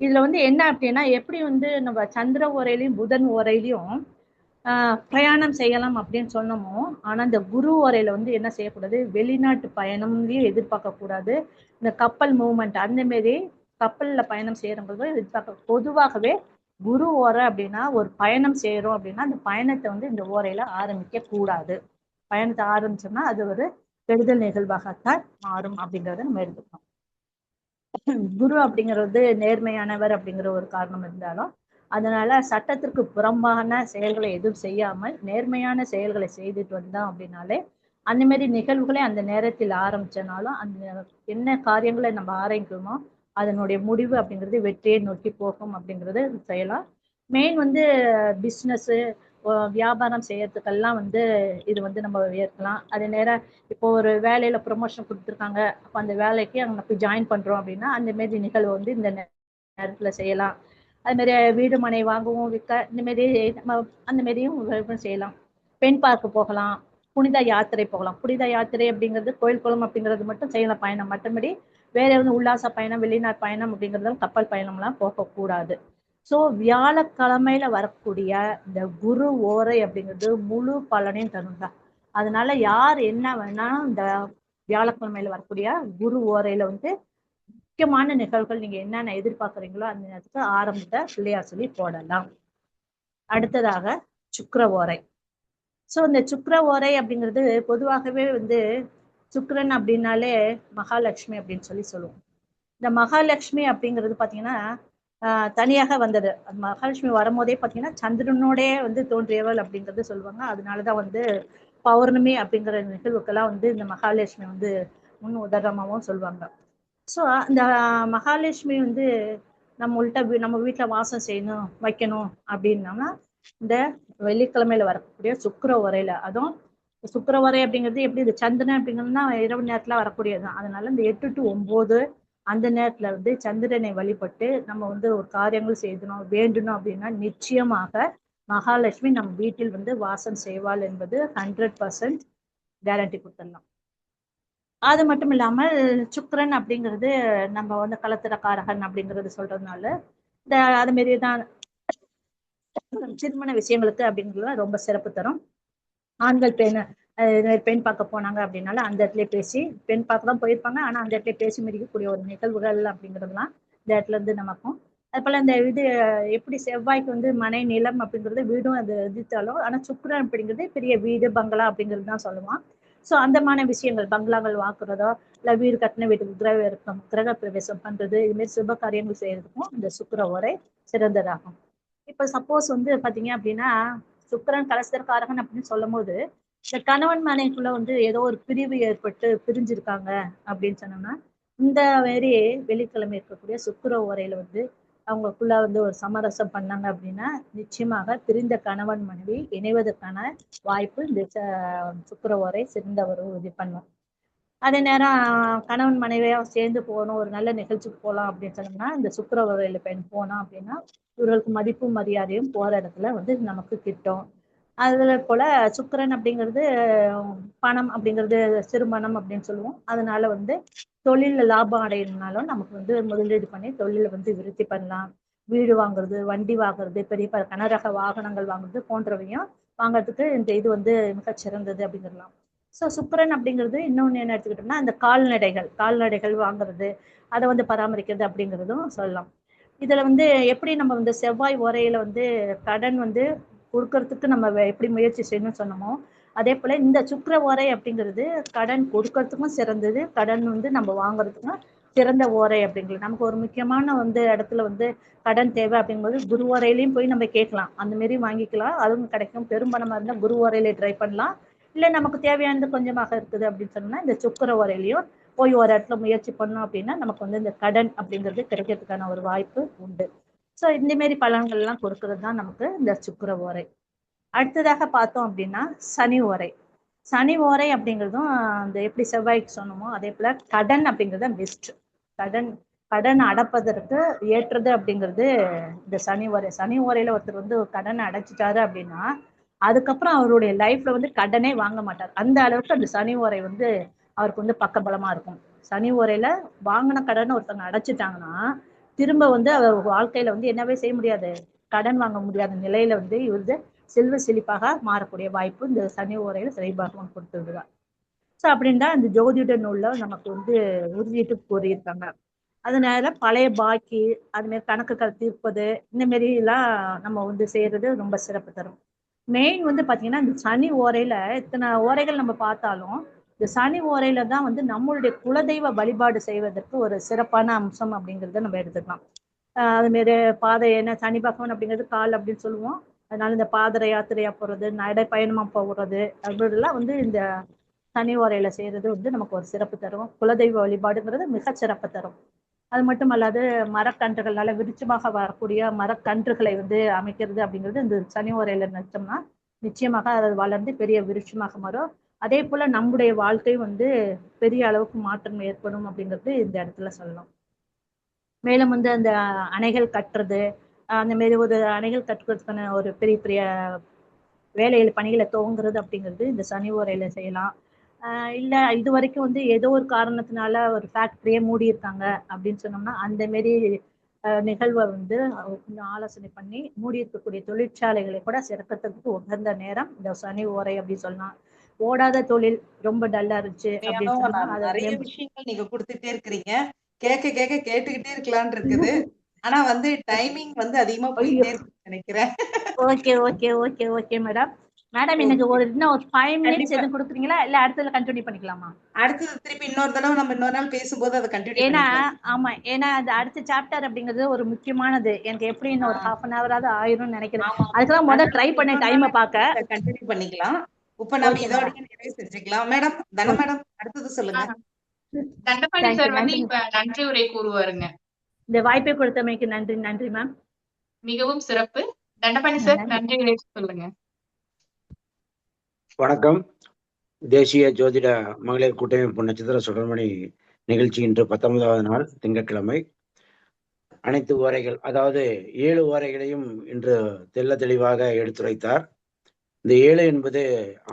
இதுல வந்து என்ன அப்படின்னா எப்படி வந்து நம்ம சந்திர ஓரையிலையும் புதன் ஓரையிலையும் பிரயாணம் செய்யலாம் அப்படின்னு சொன்னோமோ, ஆனா இந்த குரு ஓரையில வந்து என்ன செய்யக்கூடாது, வெளிநாட்டு பயணம்லயும் எதிர்பார்க்க கூடாது. இந்த கப்பல் மூவ்மெண்ட் அந்த மாரி கப்பல்ல பயணம் செய்யறவங்க எதிர்பார்க்க. பொதுவாகவே குரு ஓரை அப்படின்னா ஒரு பயணம் செய்யறோம் அப்படின்னா அந்த பயணத்தை வந்து இந்த ஓரையில ஆரம்பிக்க கூடாது. பயணத்தை ஆரம்பிச்சோம்னா அது ஒரு கெடுதல் நிகழ்வாகத்தான் மாறும் அப்படிங்கிறத நம்ம எடுத்துக்கணும். குரு அப்படிங்கிறது நேர்மையானவர் அப்படிங்கிற ஒரு காரணம் இருந்தாலும் அதனால சட்டத்திற்கு புறம்பான செயல்களை எதுவும் செய்யாமல் நேர்மையான செயல்களை செய்துட்டு வந்தோம் அப்படின்னாலே அந்த மாதிரி நிகழ்வுகளை அந்த நேரத்தில் ஆரம்பிச்சனாலும் அந்த என்ன காரியங்களை நம்ம ஆரம்பிக்கணுமோ அதனுடைய முடிவு அப்படிங்கிறது வெற்றியை நோக்கி போகும் அப்படிங்கிறது செய்யலாம். மெயின் வந்து பிஸ்னஸ் வியாபாரம் செய்யறதுக்கெல்லாம் வந்து இது வந்து நம்ம ஏற்கலாம். அதே நேரம் இப்போ ஒரு வேலையில ப்ரொமோஷன் கொடுத்துருக்காங்க, அப்போ அந்த வேலைக்கு அங்கே போய் ஜாயின் பண்றோம் அப்படின்னா அந்த மாரி நிகழ்வு வந்து இந்த நேரத்துல செய்யலாம். அது மாதிரி வீடு மனை வாங்கவும் விற்க இந்த மாரி நம்ம அந்த மாரியும் செய்யலாம். பெண் பார்க்க போகலாம், புனித யாத்திரை போகலாம். புனித யாத்திரை அப்படிங்கிறது கோயில் குளம் அப்படிங்கிறது மட்டும் செய்யலாம் பயணம், மற்றபடி வேற எதுவும் உல்லாச பயணம், வெளிநாட்டு பயணம் அப்படிங்கிறதும் கப்பல் பயணம்லாம் போகக்கூடாது. ஸோ வியாழக்கிழமையில வரக்கூடிய இந்த குரு ஓரை அப்படிங்கிறது முழு பலனையும் தருங்க. அதனால யார் என்ன வேணா இந்த வியாழக்கிழமையில வரக்கூடிய குரு ஓரையில வந்து முக்கியமான நிகழ்வுகள் நீங்க என்னென்ன எதிர்பார்க்குறீங்களோ அந்த நேரத்துக்கு ஆரம்பத்தை பிள்ளையார் சொல்லி போடலாம். அடுத்ததாக சுக்கிர ஓரை. ஸோ இந்த சுக்கிர ஓரை அப்படிங்கிறது பொதுவாகவே வந்து சுக்கிரன் அப்படின்னாலே மகாலட்சுமி அப்படின்னு சொல்லி சொல்லுவோம். இந்த மகாலட்சுமி அப்படிங்கிறது பார்த்தீங்கன்னா தனியாக வந்தது. அந்த மகாலட்சுமி வரும்போதே பார்த்தீங்கன்னா சந்திரனோடே வந்து தோன்றியவள் அப்படிங்கிறது சொல்லுவாங்க. அதனாலதான் வந்து பௌர்ணமி அப்படிங்கிற நிகழ்வுக்கெல்லாம் வந்து இந்த மகாலட்சுமி வந்து முன் உதாரணமாகவும் சொல்லுவாங்க. ஸோ இந்த மகாலட்சுமி வந்து நம்ம வீட்டில் வாசம் செய்யணும் வைக்கணும் அப்படின்னோம்னா இந்த வெள்ளிக்கிழமையில வரக்கூடிய சுக்கிர உரையில, அதுவும் சுக்கிர உரை அப்படிங்கிறது எப்படி இந்த சந்திரன் அப்படிங்கிறதுனா இரவு நேரத்துல வரக்கூடியதுதான். அதனால இந்த 8 to 9 அந்த நேரத்துல வந்து சந்திரனை வழிபட்டு நம்ம வந்து ஒரு காரியங்கள் செய்யணும் வேண்டணும் அப்படின்னா நிச்சயமாக மகாலட்சுமி நம்ம வீட்டில் வந்து வாசம் செய்வாள் என்பது 100% கேரண்டி கொடுத்துடலாம். அது மட்டும் இல்லாமல் சுக்கிரன் அப்படிங்கிறது நம்ம வந்து கலத்திரக்காரகன் அப்படிங்கிறது சொல்றதுனால இந்த அது மாரி தான் திருமண விஷயங்களுக்கு அப்படிங்கிறது ரொம்ப சிறப்பு தரும். ஆண்கள் பெண் பார்க்க போனாங்க அப்படின்னால அந்த இடத்துல பேசி பெண் பார்க்க தான் போயிருப்பாங்க. ஆனா அந்த இடத்துல பேசி முடிக்கக்கூடிய ஒரு நிகழ்வுகள் அப்படிங்கிறதுலாம் இந்த இடத்துல இருந்து நமக்கும். அது போல இந்த இது எப்படி செவ்வாய்க்கு வந்து மனை நிலம் அப்படிங்கிறது வீடும் அது எதிர்த்தாலும், ஆனா சுக்கிரன் அப்படிங்கிறது பெரிய வீடு பங்களா அப்படிங்கிறது தான் சொல்லுவான். ஸோ அந்தமான விஷயங்கள் பங்களாக்கள் வாக்குறதோ இல்லை வீடு கட்டின வீட்டுக்கு கிரக பிரவேசம் பண்றது இது மாதிரி சுப காரியங்கள் செய்யறதுக்கும் இந்த சுக்கிர உரை சிறந்ததாகும். இப்ப சப்போஸ் வந்து பாத்தீங்க அப்படின்னா சுக்கிரன் கலஸ்தரக்காரகன் அப்படின்னு சொல்லும் போது இந்த கணவன் மனைக்குள்ள வந்து ஏதோ ஒரு பிரிவு ஏற்பட்டு பிரிஞ்சிருக்காங்க அப்படின்னு சொன்னோம்னா இந்த மாரி வெள்ளிக்கிழமை இருக்கக்கூடிய சுக்கிர உரையில வந்து அவங்களுக்குள்ள வந்து ஒரு சமரசம் பண்ணாங்க அப்படின்னா நிச்சயமாக பிரிந்த கணவன் மனைவி இணைவதற்கான வாய்ப்பு இந்த சுக்கிர உரை சிறந்த ஒரு இது பண்ணும். அதே நேரம் கணவன் மனைவியா சேர்ந்து போகணும் ஒரு நல்ல நிகழ்ச்சிக்கு போகலாம் அப்படின்னு சொன்னோம்னா இந்த சுக்கிர உரையில போனோம் அப்படின்னா இவர்களுக்கு மதிப்பும் மரியாதையும் போற இடத்துல வந்து நமக்கு கிட்டும். அதுல போல சுக்கிரன் அப்படிங்கிறது பணம் அப்படிங்கிறது சிறுமணம் அப்படின்னு சொல்லுவோம். அதனால வந்து தொழில லாபம் அடையணும்னாலும் நமக்கு வந்து முதலீடு பண்ணி தொழில வந்து விருத்தி பண்ணலாம். வீடு வாங்குறது வண்டி வாங்குறது பெரிய கனரக வாகனங்கள் வாங்குறது போன்றவையும் வாங்குறதுக்கு இந்த இது வந்து மிகச்சிறந்தது அப்படிங்கிறலாம். ஸோ சுக்கிரன் அப்படிங்கிறது இன்னொன்று என்ன எடுத்துக்கிட்டோம்னா அந்த கால்நடைகள் வாங்குறது அதை வந்து பராமரிக்கிறது அப்படிங்கிறதும் சொல்லலாம். இதுல வந்து எப்படி நம்ம வந்து செவ்வாய் உரையில வந்து கடன் வந்து கொடுக்கறதுக்கு நம்ம எப்படி முயற்சி செய்யணும்னு சொன்னோமோ அதே போல இந்த சுக்கிர ஓரை அப்படிங்கிறது கடன் கொடுக்கறதுக்கும் சிறந்தது, கடன் வந்து நம்ம வாங்குறதுக்கும் சிறந்த ஓரை அப்படிங்கிறது. நமக்கு ஒரு முக்கியமான வந்து இடத்துல வந்து கடன் தேவை அப்படிங்கும்போது குரு ஓரையிலையும் போய் நம்ம கேட்கலாம், அந்த மாரி வாங்கிக்கலாம், அதுவும் கிடைக்கும். பெரும்பணமா இருந்தா குரு ஓரையில ட்ரை பண்ணலாம். இல்லை நமக்கு தேவையானது கொஞ்சமாக இருக்குது அப்படின்னு சொன்னா இந்த சுக்கிர ஓரையிலையும் போய் ஒரு இடத்துல முயற்சி பண்ணோம் அப்படின்னா நமக்கு வந்து இந்த கடன் அப்படிங்கிறது கிடைக்கிறதுக்கான ஒரு வாய்ப்பு உண்டு. ஸோ இந்த மாரி பலன்கள் எல்லாம் கொடுக்கறது தான் நமக்கு இந்த சுக்கிர ஓரை. அடுத்ததாக பார்த்தோம் அப்படின்னா சனி ஓரை. சனி ஓரை அப்படிங்கிறதும் அந்த எப்படி செவ்வாய்க்கு சொன்னோமோ அதே போல கடன் அப்படிங்கிறது பெஸ்ட். கடன் அடைப்பதற்கு ஏற்றது அப்படிங்கிறது இந்த சனி ஓரையில ஒருத்தர் வந்து கடனை அடைச்சிட்டாரு அப்படின்னா அதுக்கப்புறம் அவருடைய லைஃப்ல வந்து கடனே வாங்க மாட்டார். அந்த அளவுக்கு அந்த சனி ஓரை வந்து அவருக்கு வந்து பக்கபலமா இருக்கும். சனி ஓரையில வாங்கின கடனை ஒருத்தவங்க அடைச்சிட்டாங்கன்னா திரும்ப வந்து அவர் வாழ்க்கையில வந்து என்னவே செய்ய முடியாது, கடன் வாங்க முடியாத நிலையில வந்து இவரு செல்வ செழிப்பாக மாறக்கூடிய வாய்ப்பு இந்த சனி ஓரையில சனி பகவான் கொடுத்துருவார். ஸோ அப்படின்னா இந்த ஜோதிட நூல்ல நமக்கு வந்து உறுதிட்டு கூறியிருக்காங்க. அதனால பழைய பாக்கி அது மாதிரி கணக்குகள் தீர்ப்பது இந்த மாரி எல்லாம் நம்ம வந்து செய்யறது ரொம்ப சிறப்பு தரும். மெயின் வந்து பாத்தீங்கன்னா இந்த சனி ஓரையில இத்தனை ஓரைகள் நம்ம பார்த்தாலும் இந்த சனி ஓரையில தான் வந்து நம்மளுடைய குலதெய்வ வழிபாடு செய்வதற்கு ஒரு சிறப்பான அம்சம் அப்படிங்கிறத நம்ம எடுத்துக்கலாம். அது மாரி பாதை என்ன சனி பகவான் அப்படிங்கிறது கால் அப்படின்னு சொல்லுவோம். அதனால இந்த பாதரை யாத்திரையா போறது நடைப்பயணமா போகிறது அப்படிலாம் வந்து இந்த சனி ஓரையில செய்யறது வந்து நமக்கு ஒரு சிறப்பு தரும். குலதெய்வ வழிபாடுங்கிறது மிக சிறப்பு தரும். அது மட்டும் அல்லாது மரக்கன்றுகளால விருட்சமாக வரக்கூடிய மரக்கன்றுகளை வந்து அமைக்கிறது அப்படிங்கிறது இந்த சனி ஓரையில நச்சோம்னா நிச்சயமாக அது வளர்ந்து பெரிய விருட்சமாக மாறும். அதே போல நம்முடைய வாழ்க்கை வந்து பெரிய அளவுக்கு மாற்றம் ஏற்படும் அப்படிங்கிறது இந்த இடத்துல சொல்லலாம். மேலும் வந்து அந்த அணைகள் கட்டுறது அந்த மாரி ஒரு அணைகள் கட்டுறதுக்கான ஒரு பெரிய பெரிய வேலைகள் பணிகளை துவங்குறது அப்படிங்கிறது இந்த சனி ஓரையில செய்யலாம். இல்லை இது வரைக்கும் வந்து ஏதோ ஒரு காரணத்தினால ஒரு ஃபேக்டரியே மூடி இருக்காங்க அப்படின்னு சொன்னோம்னா அந்த மாரி நிகழ்வை வந்து கொஞ்சம் ஆலோசனை பண்ணி மூடி இருக்கக்கூடிய தொழிற்சாலைகளை கூட சிறக்கிறதுக்கு உகந்த நேரம் இந்த சனி ஓரை அப்படின்னு சொல்லலாம். ஓடாத தொழில் ரொம்ப டல்லா இருந்துச்சு அப்படின்னு சொன்னா அதை நிறைய விஷயங்கள் நீங்க கொடுத்துட்டே இருக்கிறீங்க. கேட்டுக்கிட்டே இருக்கலாம்னு இருக்குது. ஆனா வந்து டைமிங் வந்து அதிகமா போயிட்டே இருக்குன்னு நினைக்கிறேன். Okay okay okay okay madam. Madam எனக்கு இன்னும் ஒரு 5 மினிட்ஸ் எதுவும் கொடுக்குறீங்களா இல்ல அடுத்ததுல கண்டினியூ பண்ணிக்கலாமா? அடுத்தது திருப்பி இன்னொரு தடவை நம்ம இன்னொரு நாள் பேசும்போது அதை கண்டினியூ ஏன்னா ஆமா, ஏன்னா அந்த அடுத்த சாப்டர் அப்படிங்கிறது ஒரு முக்கியமானது. எனக்கு எப்படி இன்னும் ஒரு 1/2 hour ஆயிரும்னு நினைக்கிறேன். அதுக்கெல்லாம் முதல்ல ட்ரை பண்ண டைமை பார்க்க கண்டினியூ பண்ணிக்கலாம். இப்ப நம்ம இதோட நிறைவு செஞ்சுக்கலாம். மேடம் தன மேடம் அடுத்தது சொல்லுங்க. தண்டபாணி சார் வந்து இப்ப நன்றி உரை கூறுவாருங்க. இந்த வாய்ப்பை கொடுத்தமைக்கு நன்றி. நன்றி மேம். மிகவும் சிறப்பு. தண்டபாணி சார் நன்றி உரை சொல்லுங்க. வணக்கம். தேசிய ஜோதிட மகளிர் கூட்டமைப்பு நட்சத்திர சுடர்மணி நிகழ்ச்சி இன்று 19வது நாள் திங்கட்கிழமை. அனைத்து ஓரைகள், அதாவது 7 ஓரைகளையும் இன்று தெள்ள தெளிவாக எடுத்துரைத்தார். இந்த 7 என்பது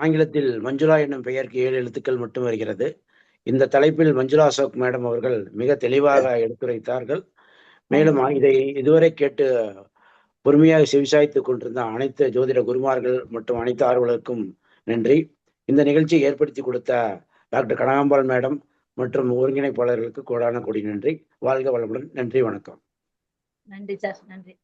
ஆங்கிலத்தில் மஞ்சுளா என்னும் பெயருக்கு 7 எழுத்துக்கள் மட்டும் வருகிறது. இந்த தலைப்பில் மஞ்சுளா அசோக் மேடம் அவர்கள் மிக தெளிவாக எடுத்துரைத்தார்கள். மேலும் இதை இதுவரை கேட்டு பொறுமையாக செவிசாய்த்துக் கொண்டிருந்த அனைத்து ஜோதிட குருமார்கள் மற்றும் அனைத்து ஆர்வலருக்கும் நன்றி. இந்த நிகழ்ச்சியை ஏற்படுத்தி கொடுத்த டாக்டர் கனகாம்பாள் மேடம் மற்றும் ஒருங்கிணைப்பாளர்களுக்கு கோடான கோடி நன்றி. வாழ்க வளமுடன். நன்றி, வணக்கம். நன்றி சார். நன்றி.